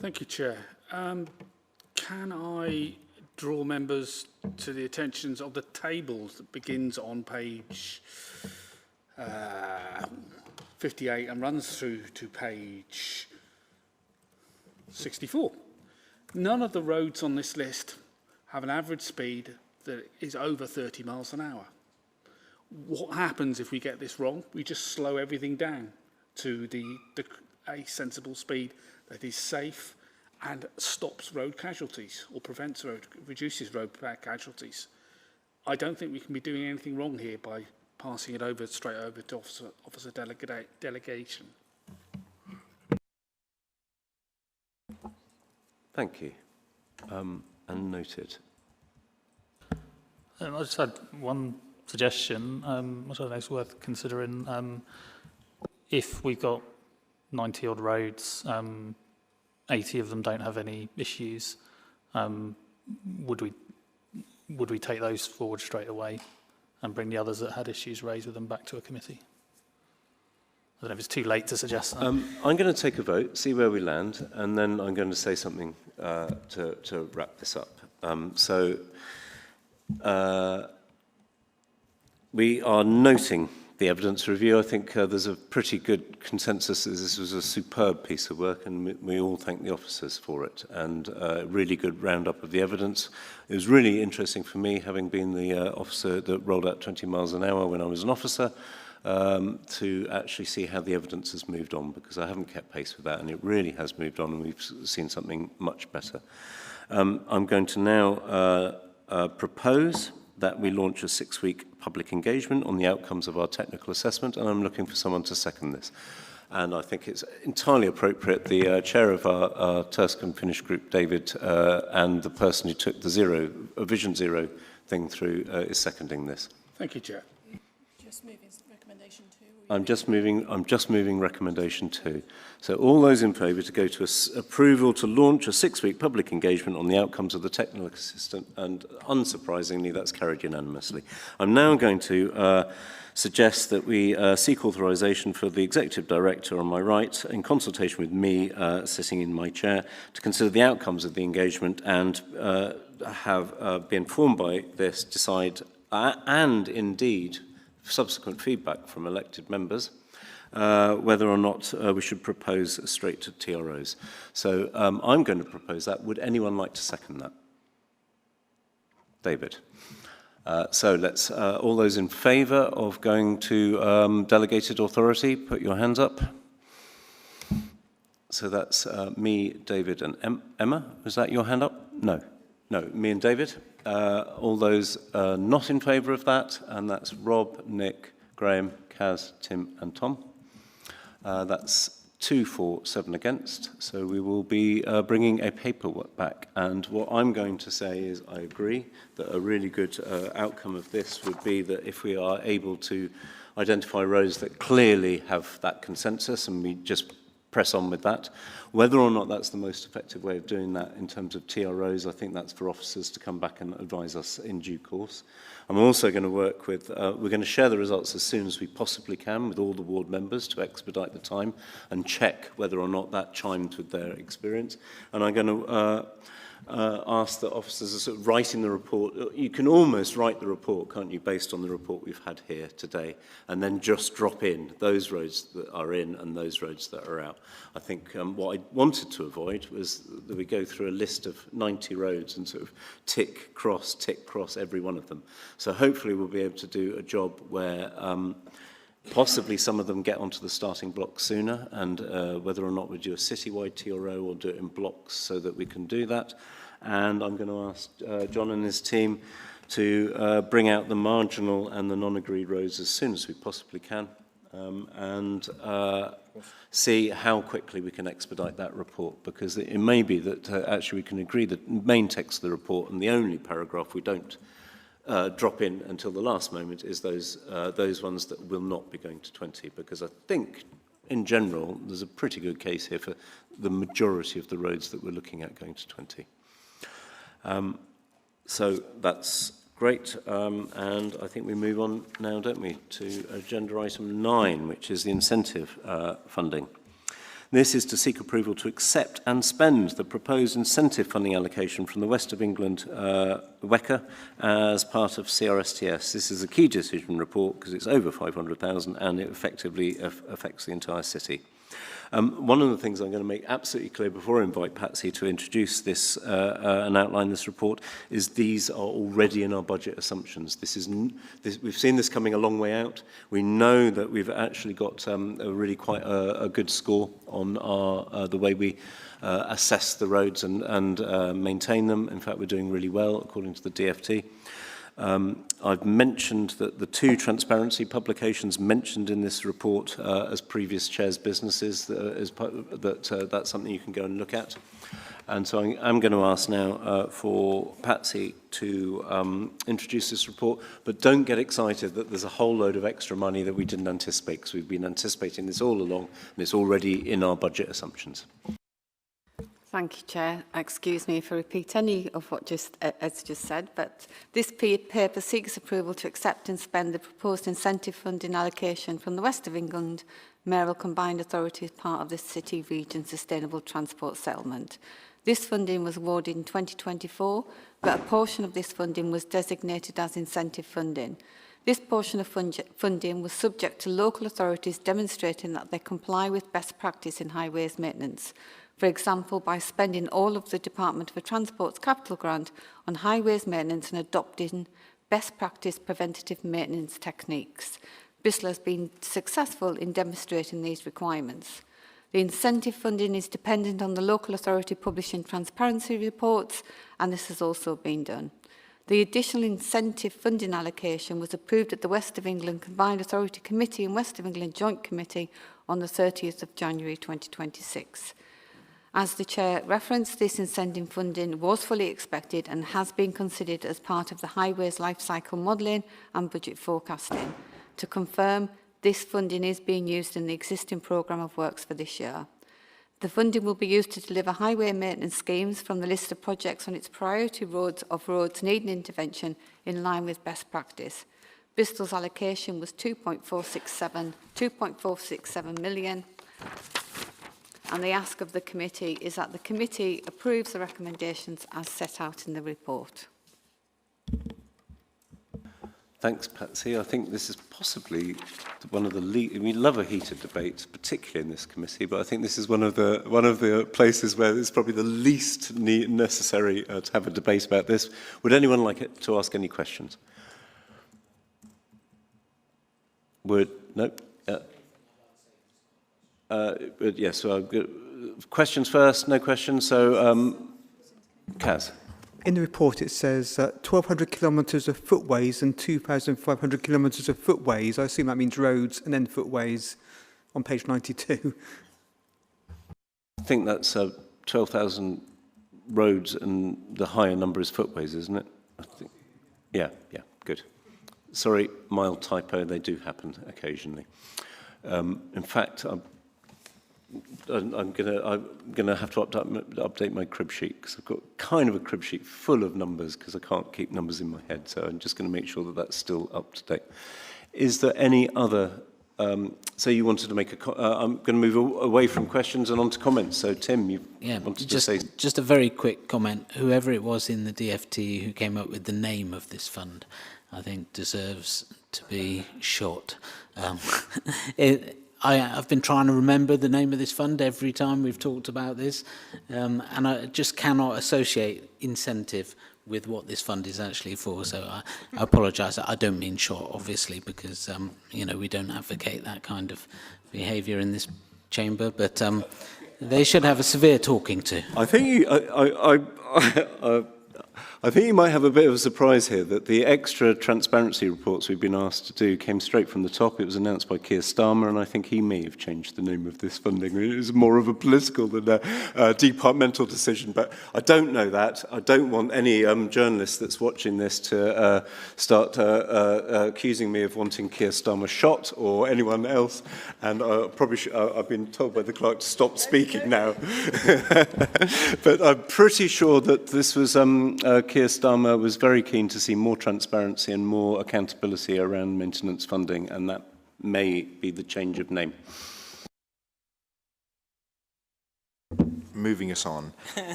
Thank you, Chair. Can I draw members to the attentions of the tables that begins on page 58 and runs through to page 64. None of the roads on this list have an average speed that is over 30 miles an hour. What happens if we get this wrong? We just slow everything down to a sensible speed that is safe and stops road casualties or reduces road casualties. I don't think we can be doing anything wrong here by passing it straight over to officer delegation. Thank you. And noted. I just had one suggestion, which I think is worth considering. If we've got 90 odd roads, 80 of them don't have any issues, would we take those forward straight away and bring the others that had issues raised with them back to a committee? I don't know if it's too late to suggest that. I'm going to take a vote, see where we land, and then I'm going to say something to wrap this up. We are noting the evidence review. I think there's a pretty good consensus that this was a superb piece of work, and we all thank the officers for it, and a really good roundup of the evidence. It was really interesting for me, having been the officer that rolled out 20 miles an hour when I was an officer, to actually see how the evidence has moved on, because I haven't kept pace with that, and it really has moved on, and we've seen something much better. I'm going to now propose that we launch a 6-week public engagement on the outcomes of our technical assessment, and I'm looking for someone to second this. And I think it's entirely appropriate. The chair of our Tusk and Finish group, David, and the person who took the Vision Zero thing through is seconding this. Thank you, Chair. Just moving recommendation 2. I'm just moving recommendation 2. So all those in favour to go to approval to launch a 6-week public engagement on the outcomes of the technical assessment, and unsurprisingly, that's carried unanimously. I'm now going to suggest that we seek authorisation for the Executive Director on my right, in consultation with me sitting in my chair, to consider the outcomes of the engagement and be informed by this, decide, and indeed subsequent feedback from elected members, whether or not we should propose straight to TROs. So I'm going to propose that. Would anyone like to second that? David. So let's, all those in favour of going to delegated authority, put your hands up. So that's me, David, and Emma. Was that your hand up? No. No, me and David. All those not in favour of that, and that's Rob, Nick, Graham, Kaz, Tim, and Tom. That's 2 for, 7 against. So we will be bringing a paperwork back. And what I'm going to say is I agree that a really good outcome of this would be that if we are able to identify roads that clearly have that consensus, and we just press on with that. Whether or not that's the most effective way of doing that in terms of TROs, I think that's for officers to come back and advise us in due course. I'm also going to work with, we're going to share the results as soon as we possibly can with all the ward members to expedite the time and check whether or not that chimed with their experience. And I'm going to ask that officers are sort of writing the report. You can almost write the report, can't you, based on the report we've had here today, and then just drop in those roads that are in and those roads that are out. I think what I wanted to avoid was that we go through a list of 90 roads and sort of tick, cross every one of them. So hopefully we'll be able to do a job where possibly some of them get onto the starting block sooner, and whether or not we do a citywide TRO or do it in blocks so that we can do that. And I'm going to ask John and his team to bring out the marginal and the non-agreed roads as soon as we possibly can, and see how quickly we can expedite that report, because it may be that actually we can agree the main text of the report, and the only paragraph we don't drop in until the last moment is those ones that will not be going to 20, because I think in general there's a pretty good case here for the majority of the roads that we're looking at going to 20. So that's great, and I think we move on now, don't we, to agenda item 9, which is the incentive funding. This is to seek approval to accept and spend the proposed incentive funding allocation from the West of England WECA as part of CRSTS. This is a key decision report because it's over 500,000 and it effectively affects the entire city. One of the things I'm going to make absolutely clear before I invite Patsy to introduce this and outline this report is these are already in our budget assumptions. We've seen this coming a long way out. We know that we've actually got a really quite a good score on the way we assess the roads and maintain them. In fact, we're doing really well according to the DFT. I've mentioned that the 2 transparency publications mentioned in this report as previous chairs' businesses, that's something you can go and look at. And so I'm going to ask now for Patsy to introduce this report, but don't get excited that there's a whole load of extra money that we didn't anticipate, because we've been anticipating this all along, and it's already in our budget assumptions. Thank you, Chair. Excuse me if I repeat any of what as just said, but this paper seeks approval to accept and spend the proposed incentive funding allocation from the West of England Mayoral Combined Authority as part of the City Region Sustainable Transport Settlement. This funding was awarded in 2024, but a portion of this funding was designated as incentive funding. This portion of funding was subject to local authorities demonstrating that they comply with best practice in highways maintenance. For example, by spending all of the Department for Transport's capital grant on highways maintenance and adopting best practice preventative maintenance techniques. Bristol has been successful in demonstrating these requirements. The incentive funding is dependent on the local authority publishing transparency reports, and this has also been done. The additional incentive funding allocation was approved at the West of England Combined Authority Committee and West of England Joint Committee on the 30th of January 2026. As the Chair referenced, this incentive funding was fully expected and has been considered as part of the Highways Life Cycle Modelling and Budget Forecasting. To confirm, this funding is being used in the existing programme of works for this year. The funding will be used to deliver highway maintenance schemes from the list of projects on its priority roads needing intervention in line with best practice. Bristol's allocation was 2.467 million, and the ask of the committee is that the committee approves the recommendations as set out in the report. Thanks, Patsy. I think this is possibly one of the we love a heated debate, particularly in this committee, but I think this is one of the places where it's probably the least necessary to have a debate about this. Would anyone like it to ask any questions? No? Yes, so questions first, no questions. So, Kaz. In the report, it says 1,200 kilometres of footways and 2,500 kilometres of footways. I assume that means roads and then footways on page 92. I think that's 12,000 roads and the higher number is footways, isn't it? I think. Yeah, good. Sorry, mild typo, they do happen occasionally. In fact, I'm gonna have to update my crib sheet because I've got kind of a crib sheet full of numbers because I can't keep numbers in my head. So I'm just going to make sure that that's still up to date. Is there any other? So you wanted to make a. I'm going to move away from questions and on to comments. So Tim, you wanted to say just a very quick comment. Whoever it was in the DFT who came up with the name of this fund, I think deserves to be shot. I've been trying to remember the name of this fund every time we've talked about this, and I just cannot associate incentive with what this fund is actually for. So I apologise. I don't mean short, obviously, because we don't advocate that kind of behaviour in this chamber. But they should have a severe talking to. I think I think you might have a bit of a surprise here that the extra transparency reports we've been asked to do came straight from the top. It was announced by Keir Starmer, and I think he may have changed the name of this funding. It was more of a political than a departmental decision, but I don't know that. I don't want any journalist that's watching this to start accusing me of wanting Keir Starmer shot or anyone else, and probably I've been told by the clerk to stop speaking now. But I'm pretty sure that this was Keir Starmer was very keen to see more transparency and more accountability around maintenance funding, and that may be the change of name. Moving us on.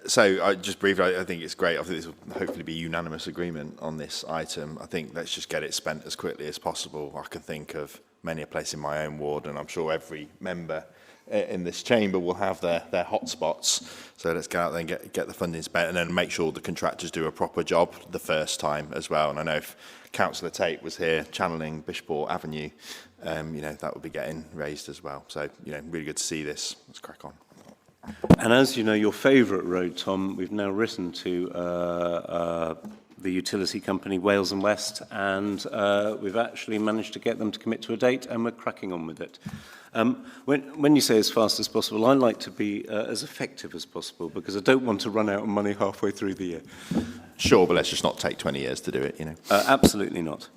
So just briefly, I think it's great. I think this will hopefully be unanimous agreement on this item. I think let's just get it spent as quickly as possible. I can think of many a place in my own ward, and I'm sure every member in this chamber will have their hotspots. So let's go out there and get the funding spent, and then make sure the contractors do a proper job the first time as well. And I know if Councillor Tate was here channeling Bishoport Avenue, that would be getting raised as well. So, really good to see this. Let's crack on. And as you know, your favourite road, Tom, we've now written to the utility company Wales and West, and we've actually managed to get them to commit to a date, and we're cracking on with it. When you say as fast as possible, I like to be as effective as possible because I don't want to run out of money halfway through the year. Sure, but let's just not take 20 years to do it, Absolutely not.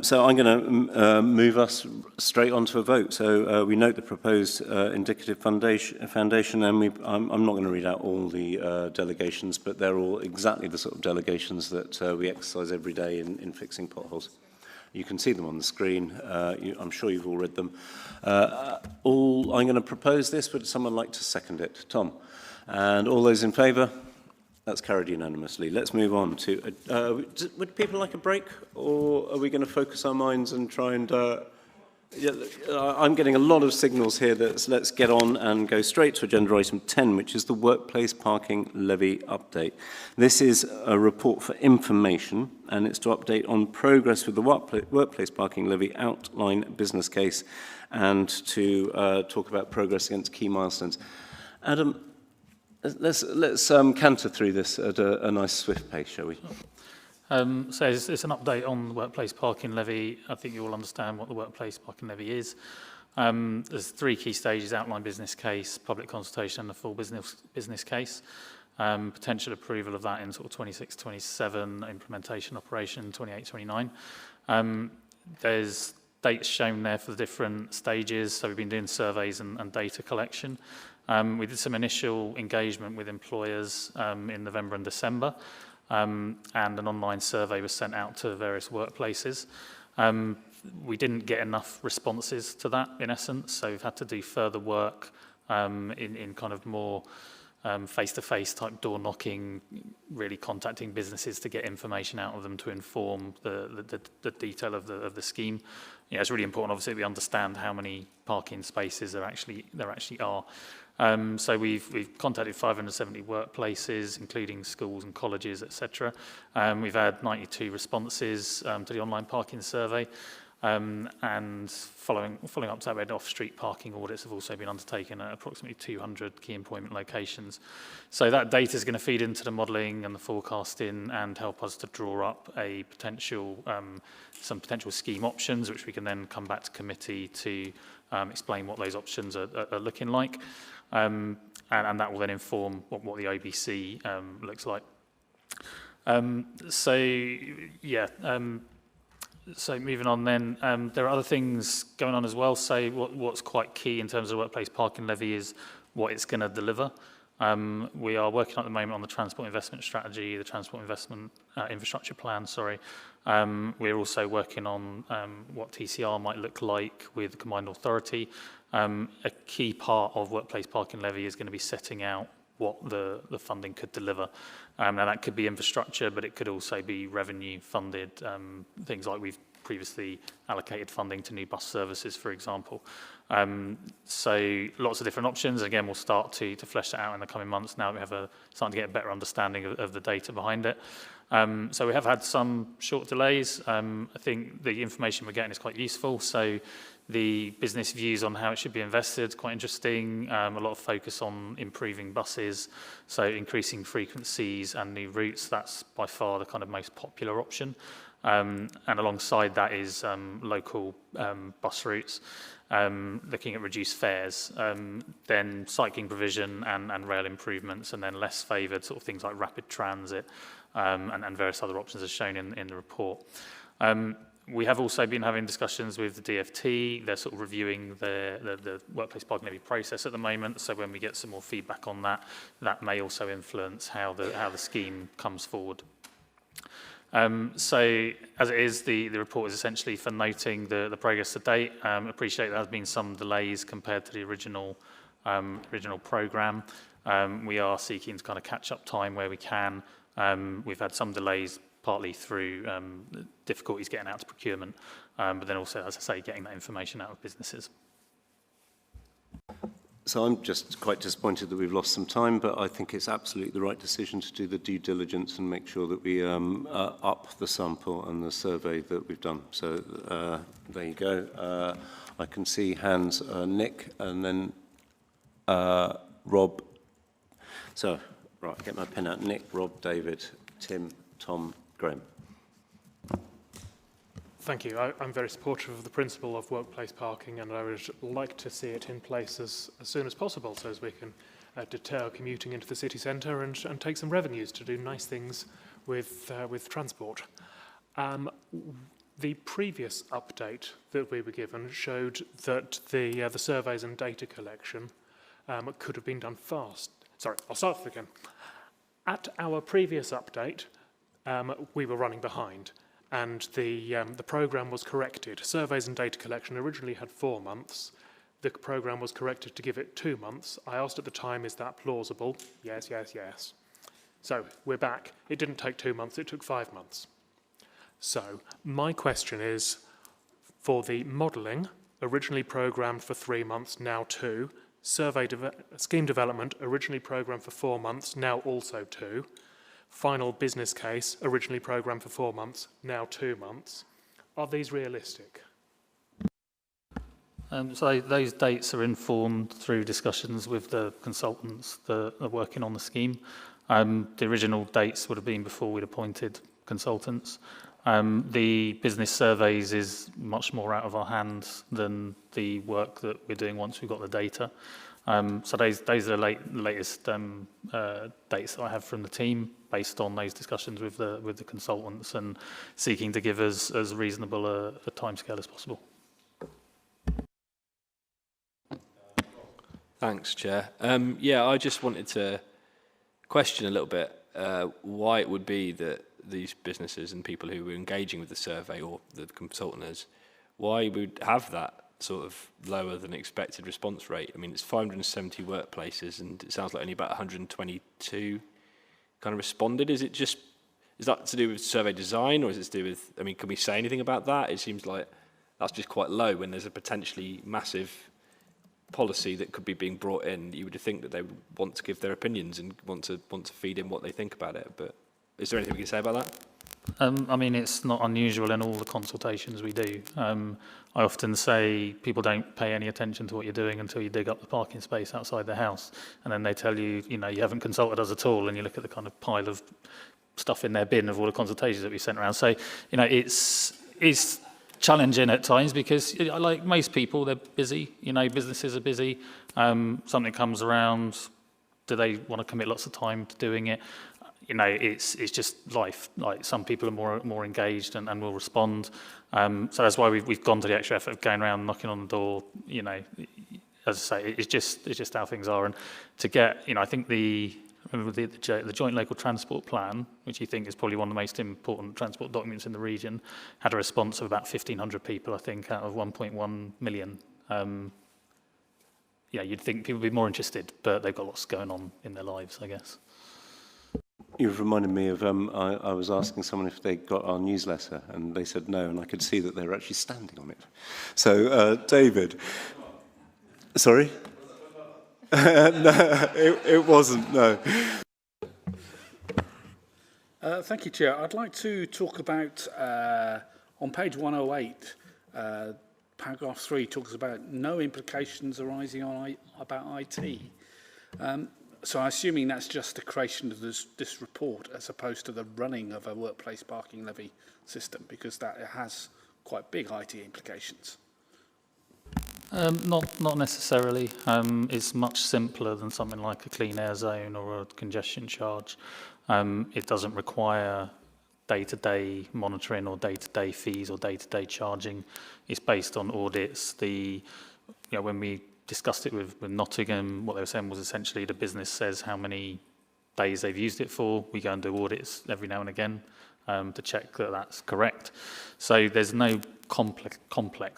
So I'm going to move us straight on to a vote. So we note the proposed indicative foundation, and I'm not going to read out all the delegations, but they're all exactly the sort of delegations that we exercise every day in fixing potholes. You can see them on the screen. I'm sure you've all read them. I'm going to propose this. Would someone like to second it? Tom? And all those in favour? That's carried unanimously. Let's move on to... would people like a break, or are we going to focus our minds and try and... I'm getting a lot of signals here that let's get on and go straight to agenda item 10, which is the workplace parking levy update. This is a report for information, and it's to update on progress with the workplace parking levy outline business case and to talk about progress against key milestones. Adam, let's canter through this at a nice swift pace, shall we? So it's an update on the workplace parking levy. I think you all understand what the workplace parking levy is. There's 3 key stages: outline business case, public consultation, and the full business case. Potential approval of that in sort of 26-27, implementation operation 28-29. There's dates shown there for the different stages. So we've been doing surveys and data collection. We did some initial engagement with employers in November and December. And an online survey was sent out to various workplaces. We didn't get enough responses to that, in essence, so we've had to do further work in kind of more face-to-face type door knocking, really contacting businesses to get information out of them to inform the detail of the scheme. Yeah, it's really important, obviously, that we understand how many parking spaces there actually are. So we've contacted 570 workplaces, including schools and colleges, etc. We've had 92 responses to the online parking survey, and following up to that, we had off-street parking audits have also been undertaken at approximately 200 key employment locations. So that data is going to feed into the modelling and the forecasting and help us to draw up a some potential scheme options, which we can then come back to committee to explain what those options are looking like. And that will then inform what the OBC looks like. So moving on then, there are other things going on as well. So what's quite key in terms of workplace parking levy is what it's going to deliver. We are working at the moment on the transport investment strategy, the transport investment infrastructure plan, sorry. We're also working on what TCR might look like with the combined authority. A key part of workplace parking levy is going to be setting out what the funding could deliver. Now that could be infrastructure, but it could also be revenue funded, things like we've previously allocated funding to new bus services, for example. So lots of different options. Again, we'll start to flesh that out in the coming months now that we have starting to get a better understanding of the data behind it. So we have had some short delays. I think the information we're getting is quite useful. So the business views on how it should be invested, quite interesting. A lot of focus on improving buses, so increasing frequencies and new routes. That's by far the kind of most popular option. And alongside that is local bus routes, looking at reduced fares, then cycling provision and rail improvements, and then less favoured sort of things like rapid transit and various other options as shown in the report. We have also been having discussions with the DFT. They're sort of reviewing the workplace parking levy process at the moment. So when we get some more feedback on that, that may also influence how the scheme comes forward. So as it is, the report is essentially for noting the progress to date. Appreciate there has been some delays compared to the original programme. We are seeking to kind of catch up time where we can. We've had some delays partly through difficulties getting out to procurement, but then also, as I say, getting that information out of businesses. So I'm just quite disappointed that we've lost some time, but I think it's absolutely the right decision to do the due diligence and make sure that we up the sample and the survey that we've done. So there you go. I can see hands, Nick, and then Rob. So, right, get my pen out. Nick, Rob, David, Tim, Tom, Graham. Thank you. I'm very supportive of the principle of workplace parking, and I would like to see it in place as soon as possible so as we can deter commuting into the city centre and take some revenues to do nice things with transport. The previous update that we were given showed that the surveys and data collection could have been done fast. Sorry, I'll start again. At our previous update, we were running behind, and the programme was corrected. Surveys and data collection originally had 4 months. the programme was corrected to give it 2 months. I asked at the time, is that plausible? Yes, yes, yes. So we're back. It didn't take 2 months, it took 5 months. So my question is, for the modelling, originally programmed for 3 months, now 2, scheme development, originally programmed for 4 months, now also 2, final business case, originally programmed for 4 months, now 2 months. Are these realistic? So those dates are informed through discussions with the consultants that are working on the scheme. The original dates would have been before we'd appointed consultants. The business surveys is much more out of our hands than the work that we're doing once we've got the data. So those are the latest dates that I have from the team based on those discussions with the consultants and seeking to give us as reasonable a timescale as possible. Thanks, Chair. Yeah, I just wanted to question a little bit why it would be that these businesses and people who were engaging with the survey or the consultants, why would have that sort of lower than expected response rate? I mean, it's 570 workplaces and it sounds like only about 122 kind of responded. Is that to do with survey design, or is it to do with, I mean, can we say anything about that? It seems like that's just quite low when there's a potentially massive policy that could be being brought in. You would think that they would want to give their opinions and want to feed in what they think about it. But is there anything we can say about that? I mean, it's not unusual in all the consultations we do. I often say people don't pay any attention to what you're doing until you dig up the parking space outside their house, and then they tell you, you haven't consulted us at all, and you look at the kind of pile of stuff in their bin of all the consultations that we sent around. So, it's challenging at times because, like most people, they're busy. Businesses are busy. Something comes around. Do they want to commit lots of time to doing it? It's just life. Like, some people are more engaged and will respond. So that's why we've gone to the extra effort of going around, knocking on the door. As I say, it's just how things are. And to get, I think the Joint Local Transport Plan, which you think is probably one of the most important transport documents in the region, had a response of about 1,500 people, I think, out of 1.1 million. You'd think people would be more interested, but they've got lots going on in their lives, I guess. You've reminded me of, I was asking someone if they got our newsletter, and they said no, and I could see that they were actually standing on it. So, David. Sorry? No, it wasn't, no. Thank you, Chair. I'd like to talk about, on page 108, paragraph 3 talks about no implications arising about IT. So I'm assuming that's just the creation of this report as opposed to the running of a workplace parking levy system, because that has quite big IT implications. Not necessarily. It's much simpler than something like a clean air zone or a congestion charge. It doesn't require day-to-day monitoring or day-to-day fees or day-to-day charging. It's based on audits. When we discussed it with Nottingham, what they were saying was essentially the business says how many days they've used it for. We go and do audits every now and again to check that that's correct. So there's no complex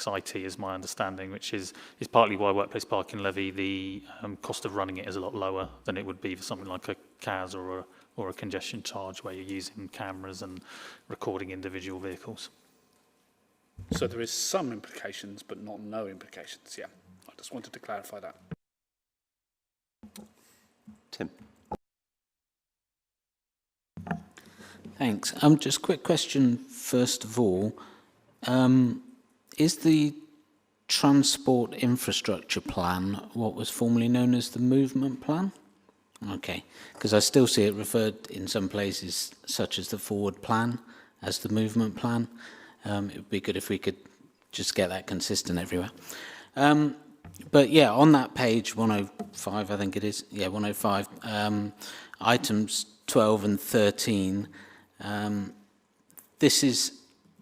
IT, is my understanding, which is partly why workplace parking levy, the cost of running it is a lot lower than it would be for something like a CAS or a congestion charge where you're using cameras and recording individual vehicles. So there is some implications, but not no implications, yeah. I just wanted to clarify that. Tim. Thanks. Just a quick question first of all. Is the transport infrastructure plan what was formerly known as the movement plan? Okay, because I still see it referred in some places, such as the forward plan, as the movement plan. It would be good if we could just get that consistent everywhere. But yeah, on that page 105, I think it is, 105, items 12 and 13, this is,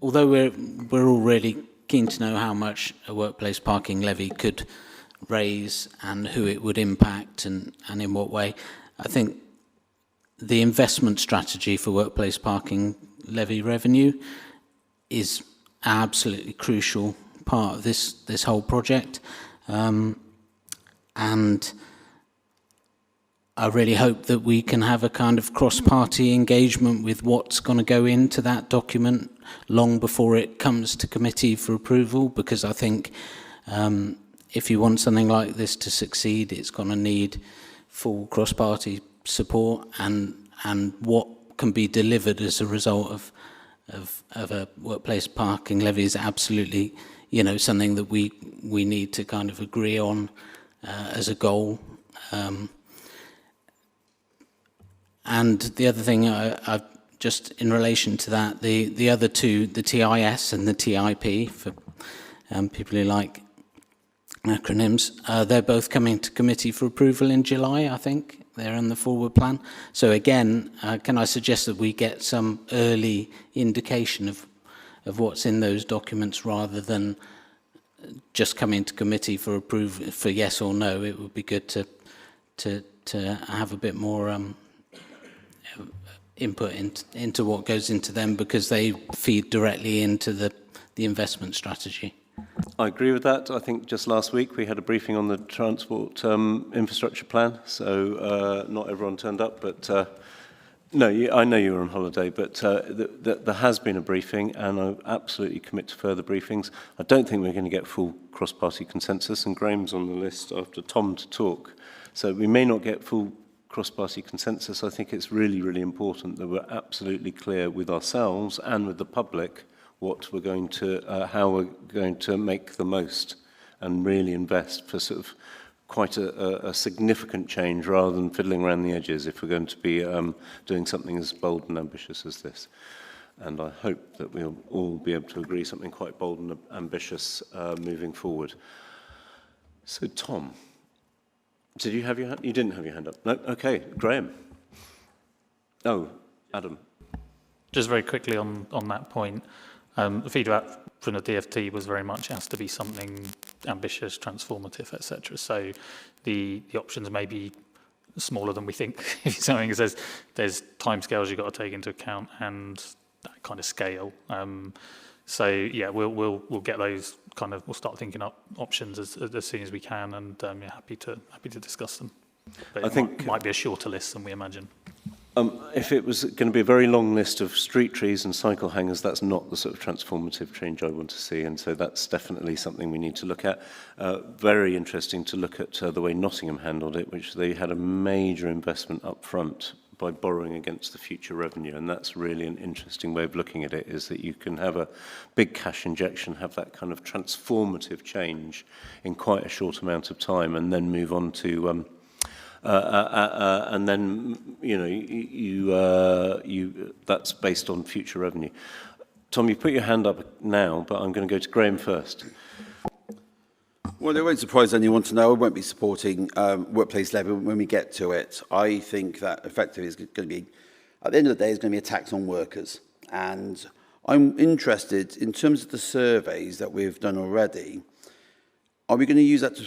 although we're all really keen to know how much a workplace parking levy could raise and who it would impact and in what way, I think the investment strategy for workplace parking levy revenue is absolutely crucial part of this whole project. And I really hope that we can have a kind of cross-party engagement with what's going to go into that document long before it comes to committee for approval, because I think if you want something like this to succeed, it's going to need full cross-party support, and what can be delivered as a result of a workplace parking levy is absolutely, you know, something that we need to kind of agree on as a goal. And the other thing, I just in relation to that, the other two, the TIS and the TIP, for people who like acronyms, they're both coming to committee for approval in July, I think. They're on the forward plan. So again, can I suggest that we get some early indication of what's in those documents rather than just coming to committee for approval for yes or no? It would be good to have a bit more input into what goes into them, because they feed directly into the investment strategy. I agree with that. I think just last week we had a briefing on the transport infrastructure plan, so not everyone turned up, but no, I know you were on holiday, but there has been a briefing, and I absolutely commit to further briefings. I don't think we're going to get full cross-party consensus, and Graham's on the list after Tom to talk, so we may not get full cross-party consensus. I think it's really, really important that we're absolutely clear with ourselves and with the public what we're going to, how we're going to make the most and really invest for sort of quite a significant change rather than fiddling around the edges if we're going to be doing something as bold and ambitious as this. And I hope that we'll all be able to agree something quite bold and ambitious moving forward. So, Tom, did you have your hand? You didn't have your hand up. No? Okay. Graham. Oh, Adam. Just very quickly on that point, the feedback from the DFT was very much has to be something ambitious, transformative, etc. So the options may be smaller than we think. If something says there's timescales you've got to take into account and that kind of scale. So yeah, we'll get those kind of. We'll start thinking up options as soon as we can, and yeah, happy to discuss them. But I think might be a shorter list than we imagine. If it was going to be a very long list of street trees and cycle hangers, that's not the sort of transformative change I want to see, and so that's definitely something we need to look at. Very interesting to look at the way Nottingham handled it, which they had a major investment up front by borrowing against the future revenue, and that's really an interesting way of looking at it, is that you can have a big cash injection, have that kind of transformative change in quite a short amount of time, and then move on to and then, you know, that's based on future revenue. Tom, you put your hand up now, but I'm going to go to Graham first. Well, it won't surprise anyone to know I won't be supporting workplace levy when we get to it. I think that effectively is going to be, at the end of the day, it's going to be a tax on workers. And I'm interested, in terms of the surveys that we've done already, are we going to use that to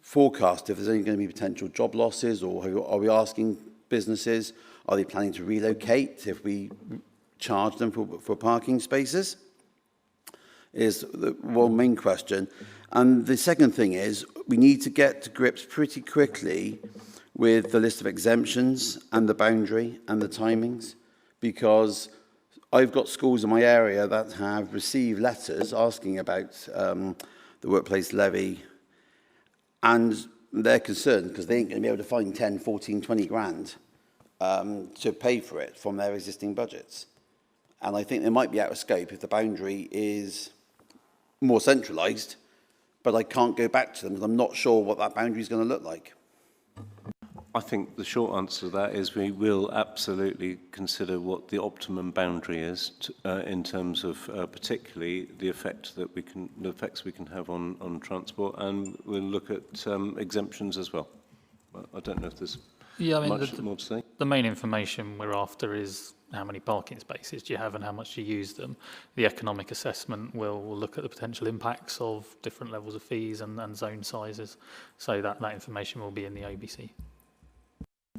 forecast if there's any going to be potential job losses, or are we asking businesses, are they planning to relocate if we charge them for parking spaces? Is the one main question. And the second thing is, we need to get to grips pretty quickly with the list of exemptions and the boundary and the timings, because I've got schools in my area that have received letters asking about the workplace levy, and they're concerned because they ain't going to be able to find 10, 14, 20 grand to pay for it from their existing budgets. And I think they might be out of scope if the boundary is more centralised, but I can't go back to them because I'm not sure what that boundary is going to look like. I think the short answer to that is we will absolutely consider what the optimum boundary is in terms of particularly the effects we can have on transport, and we'll look at exemptions as well. I don't know if there's much more to say. The main information we're after is how many parking spaces do you have and how much do you use them. The economic assessment will look at the potential impacts of different levels of fees and zone sizes, so that information will be in the OBC.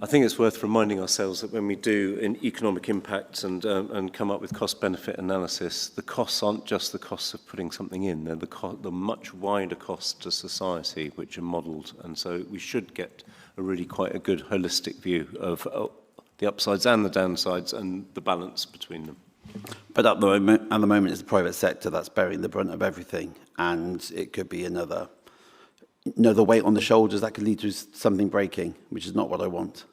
I think it's worth reminding ourselves that when we do an economic impact and come up with cost-benefit analysis, the costs aren't just the costs of putting something in, they're the much wider costs to society which are modelled, and so we should get a really quite a good holistic view of the upsides and the downsides and the balance between them. But at the moment, it's the private sector that's bearing the brunt of everything, and it could be another weight on the shoulders that could lead to something breaking, which is not what I want.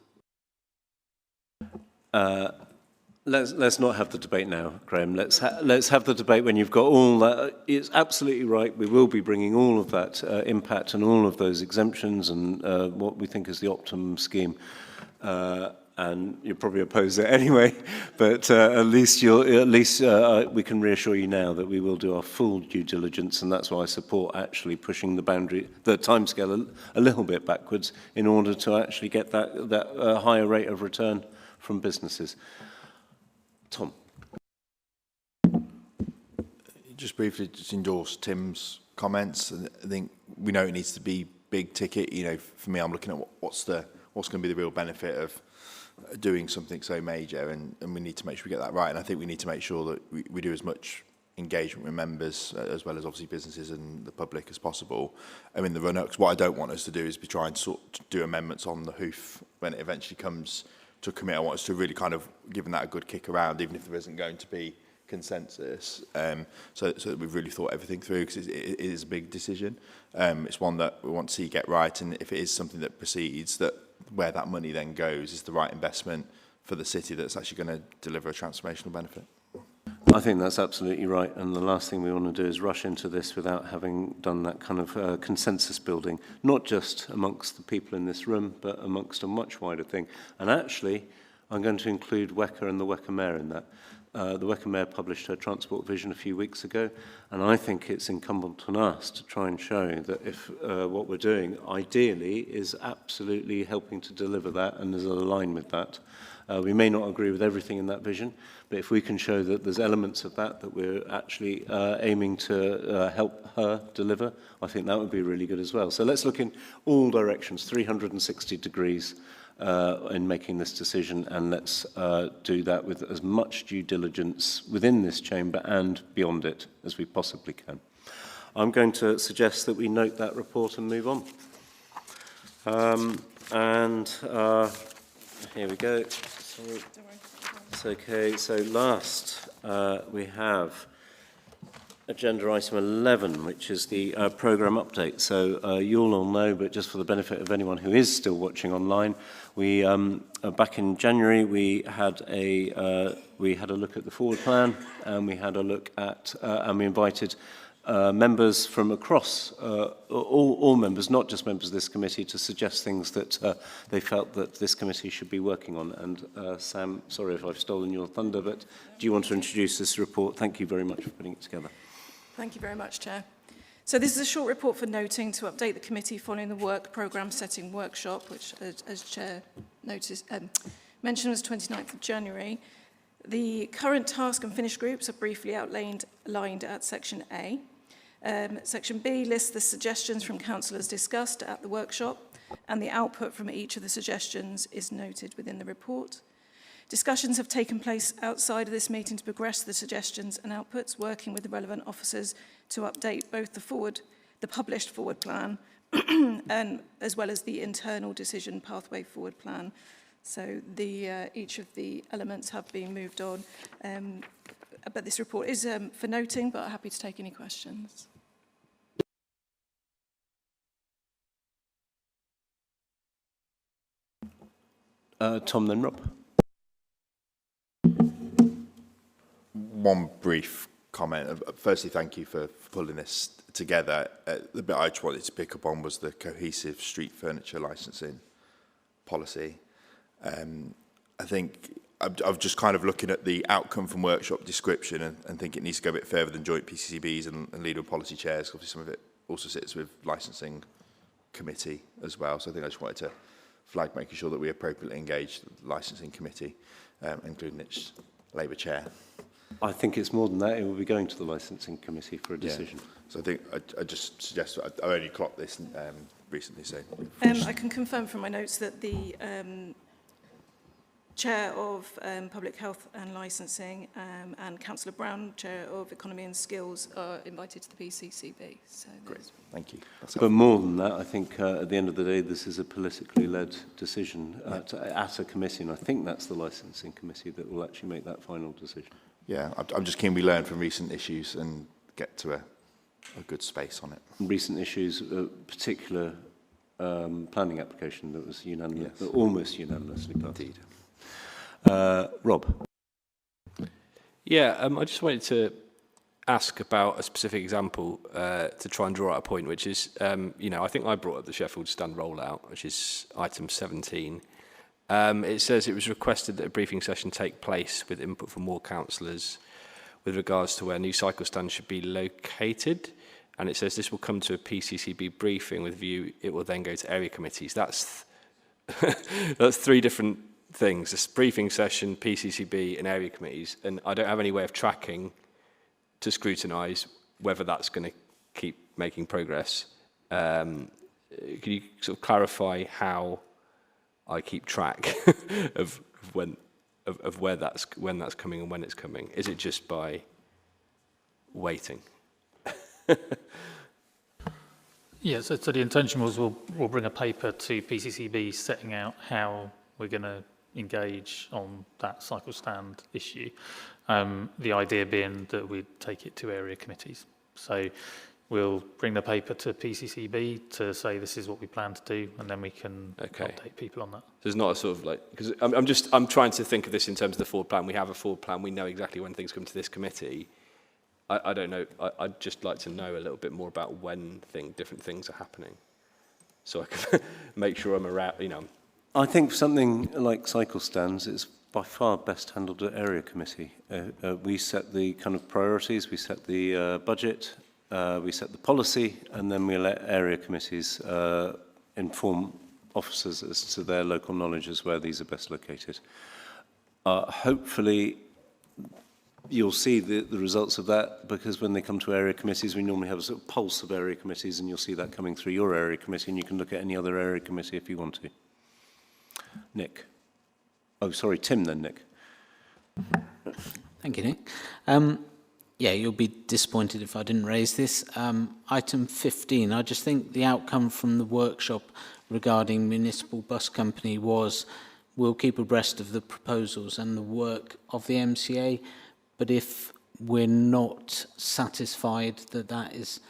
Let's not have the debate now, Graham. Let's have the debate when you've got all that. It's absolutely right. We will be bringing all of that impact and all of those exemptions and what we think is the optimum scheme. And you probably oppose it anyway, but at least we can reassure you now that we will do our full due diligence, and that's why I support actually pushing the timescale a little bit backwards in order to actually get that higher rate of return from businesses. Tom. Just briefly, just endorse Tim's comments. I think we know it needs to be big ticket. You know, for me, I'm looking at what's going to be the real benefit of doing something so major, and we need to make sure we get that right. And I think we need to make sure that we do as much engagement with members as well as obviously businesses and the public as possible. I mean, the run-up, 'cause what I don't want us to do is be trying to do amendments on the hoof when it eventually comes to a committee. I want us to really kind of give that a good kick around, even if there isn't going to be consensus, so that we've really thought everything through, because it is a big decision. It's one that we want to see get right, and if it is something that proceeds, that where that money then goes is the right investment for the city that's actually going to deliver a transformational benefit. I think that's absolutely right, and the last thing we want to do is rush into this without having done that kind of consensus building, not just amongst the people in this room, but amongst a much wider thing. And actually, I'm going to include WECA and the WECA Mayor in that. The WECA Mayor published her transport vision a few weeks ago, and I think it's incumbent on us to try and show that if what we're doing, ideally, is absolutely helping to deliver that and is aligned with that. We may not agree with everything in that vision, but if we can show that there's elements of that we're actually aiming to help her deliver, I think that would be really good as well. So let's look in all directions, 360 degrees, in making this decision, and let's do that with as much due diligence within this chamber and beyond it as we possibly can. I'm going to suggest that we note that report and move on. Here we go. Sorry. It's okay. So last we have agenda item 11, which is the programme update. So you'll all know, but just for the benefit of anyone who is still watching online, we back in January we had a look at the forward plan, and we had a look at and we invited members from across all members, not just members of this committee, to suggest things that they felt that this committee should be working on. And Sam, sorry if I've stolen your thunder, but do you want to introduce this report? Thank you very much for putting it together. Thank you very much, Chair. So this is a short report for noting to update the committee following the work programme setting workshop, which, as Chair mentioned, was 29th of January. The current task and finish groups are briefly outlined at Section A. Section B lists the suggestions from councillors discussed at the workshop, and the output from each of the suggestions is noted within the report. Discussions have taken place outside of this meeting to progress the suggestions and outputs, working with the relevant officers to update both the published forward plan and as well as the internal decision pathway forward plan. So each of the elements have been moved on. But this report is for noting, but I'm happy to take any questions. Tom, then Rob. One brief comment. Firstly, thank you for pulling this together. The bit I just wanted to pick up on was the cohesive street furniture licensing policy. I think I'm just kind of looking at the outcome from workshop description and think it needs to go a bit further than joint PCCBs and leader policy chairs. Obviously, some of it also sits with licensing committee as well. So I think I just wanted to flag making sure that we appropriately engage the licensing committee, including its Labour chair. I think it's more than that. It will be going to the licensing committee for a decision. Yeah. So I think I just suggest I only clocked this recently. So I can confirm from my notes that the Chair of Public Health and Licensing, and Councillor Brown, Chair of Economy and Skills, are invited to the PCCB. So great, thank you. But more than that, I think at the end of the day, this is a politically led decision at a committee, and I think that's the licensing committee that will actually make that final decision. Yeah, I'm just keen we learn from recent issues and get to a good space on it. Recent issues, particular planning application that was unanimous, yes, almost unanimously passed. Indeed. Rob. Yeah, I just wanted to ask about a specific example to try and draw out a point, which is, you know, I think I brought up the Sheffield stand rollout, which is item 17. It says it was requested that a briefing session take place with input from more councillors with regards to where new cycle stands should be located. And it says this will come to a PCCB briefing with view, it will then go to area committees. That's, that's three different things, this briefing session, PCCB and area committees. And I don't have any way of tracking to scrutinise whether that's going to keep making progress. Can you sort of clarify how I keep track of when when that's coming and when it's coming? Is it just by waiting? Yeah, so the intention was we'll bring a paper to PCCB setting out how we're going to engage on that cycle stand issue. The idea being that we'd take it to area committees. So we'll bring the paper to PCCB to say this is what we plan to do, and then we can update people on that. So it's not a sort of like, because I'm trying to think of this in terms of the forward plan. We have a forward plan. We know exactly when things come to this committee. I don't know. I'd just like to know a little bit more about when different things are happening, so I can make sure I'm around. You know. I think something like cycle stands is by far best handled at area committee. We set the kind of priorities, we set the budget, we set the policy, and then we let area committees inform officers as to their local knowledge as where these are best located. Hopefully, you'll see the results of that, because when they come to area committees, we normally have a sort of pulse of area committees, and you'll see that coming through your area committee, and you can look at any other area committee if you want to. Nick. Oh, sorry, Tim then, Nick. Thank you, Nick. Yeah, you'll be disappointed if I didn't raise this. Item 15, I just think the outcome from the workshop regarding municipal bus company was we'll keep abreast of the proposals and the work of the MCA, but if we're not satisfied that that is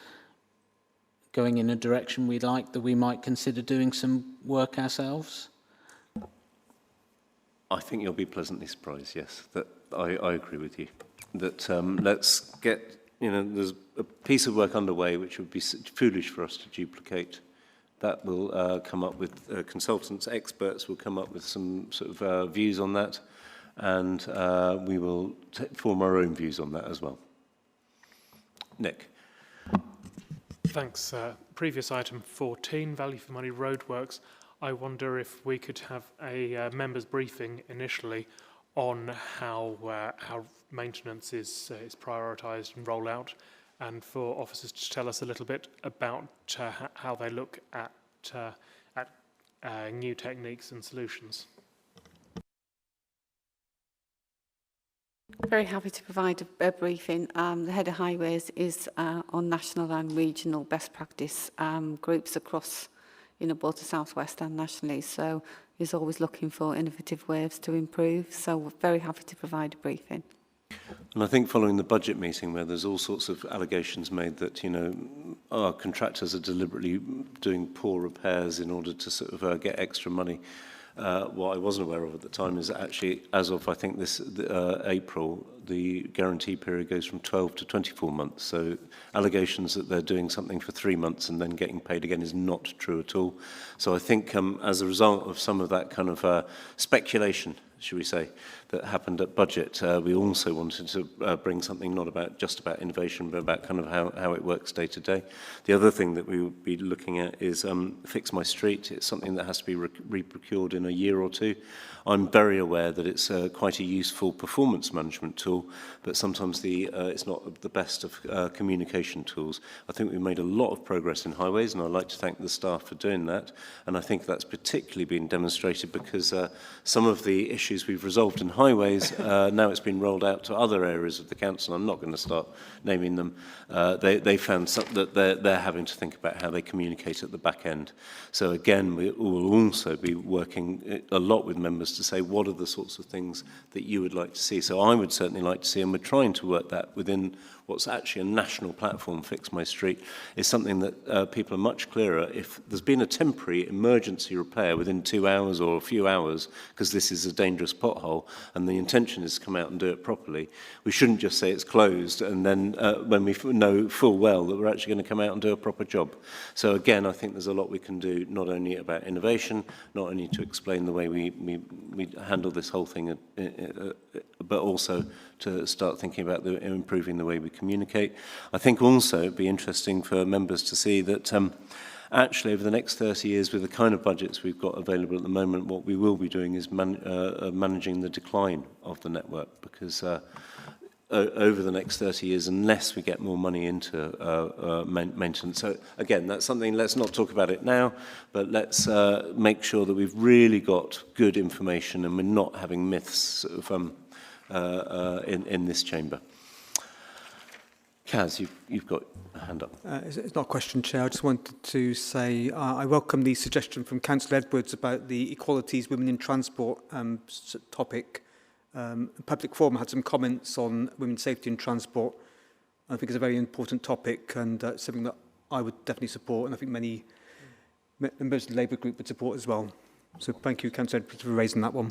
going in a direction we'd like, that we might consider doing some work ourselves. I think you'll be pleasantly surprised, yes, that I agree with you. That let's get, there's a piece of work underway which would be foolish for us to duplicate. That will come up with consultants, experts will come up with some sort of views on that, and we will form our own views on that as well. Nick. Thanks. Previous item 14, value for money roadworks. I wonder if we could have a members' briefing initially on how maintenance is prioritised and roll out, and for officers to tell us a little bit about how they look at new techniques and solutions. Very happy to provide a briefing. The head of highways is on national and regional best practice groups across both the southwest and nationally, so he's always looking for innovative ways to improve, so we're very happy to provide a briefing. And I think following the budget meeting, where there's all sorts of allegations made that, our contractors are deliberately doing poor repairs in order to sort of get extra money. What I wasn't aware of at the time is that actually, as of, I think, this April, the guarantee period goes from 12 to 24 months. So allegations that they're doing something for 3 months and then getting paid again is not true at all. So I think as a result of some of that kind of speculation, should we say, that happened at budget. We also wanted to bring something not about just about innovation, but about kind of how it works day to day. The other thing that we would be looking at is Fix My Street. It's something that has to be re-procured in a year or two. I'm very aware that it's quite a useful performance management tool, but sometimes it's not the best of communication tools. I think we've made a lot of progress in highways, and I'd like to thank the staff for doing that. And I think that's particularly been demonstrated because some of the issues we've resolved in highways, now it's been rolled out to other areas of the council. I'm not going to start naming them. They found that they're having to think about how they communicate at the back end. So again, we will also be working a lot with members to say what are the sorts of things that you would like to see. So I would certainly like to see, and we're trying to work that within what's actually a national platform, Fix My Street, is something that people are much clearer. If there's been a temporary emergency repair within 2 hours or a few hours, because this is a dangerous pothole, and the intention is to come out and do it properly, we shouldn't just say it's closed, and then when we know full well that we're actually going to come out and do a proper job. So again, I think there's a lot we can do, not only about innovation, not only to explain the way we handle this whole thing, but also to start thinking about improving the way we communicate. I think also it'd be interesting for members to see that actually over the next 30 years, with the kind of budgets we've got available at the moment, what we will be doing is managing the decline of the network, because over the next 30 years, unless we get more money into maintenance. So again, that's something, let's not talk about it now, but let's make sure that we've really got good information and we're not having myths sort of, in this chamber. Kaz, you've got a hand up. It's not a question, Chair. I just wanted to say I welcome the suggestion from Councillor Edwards about the equalities women in transport topic. Public Forum had some comments on women's safety in transport. I think it's a very important topic and something that I would definitely support, and I think many members of the Labour group would support as well. So thank you, Councillor Edwards, for raising that one.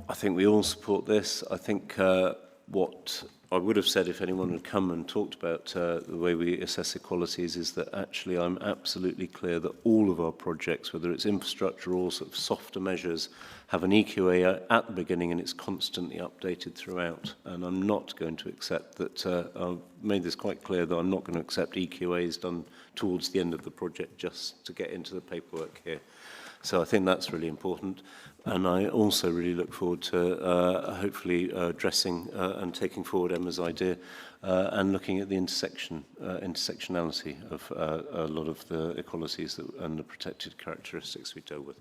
I think we all support this. I think what I would have said if anyone had come and talked about the way we assess equalities is that actually I'm absolutely clear that all of our projects, whether it's infrastructure or sort of softer measures, have an EQA at the beginning and it's constantly updated throughout. And I'm not going to accept that, I've made this quite clear that I'm not going to accept EQAs done towards the end of the project just to get into the paperwork here. So I think that's really important. And I also really look forward to hopefully addressing and taking forward Emma's idea and looking at the intersectionality of a lot of the equalities and the protected characteristics we deal with.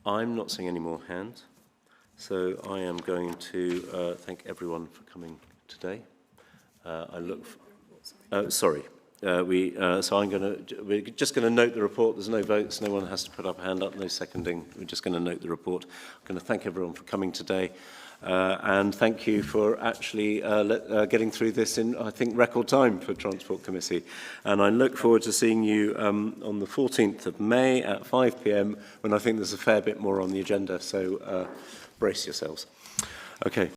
I'm not seeing any more hands, so I am going to thank everyone for coming today. Sorry. We're just going to note the report. There's no votes. No one has to put up a hand up. No seconding. We're just going to note the report. I'm going to thank everyone for coming today. And thank you for actually getting through this in, I think, record time for Transport Committee. And I look forward to seeing you on the 14th of May at 5 p.m. when I think there's a fair bit more on the agenda. So brace yourselves. Okay.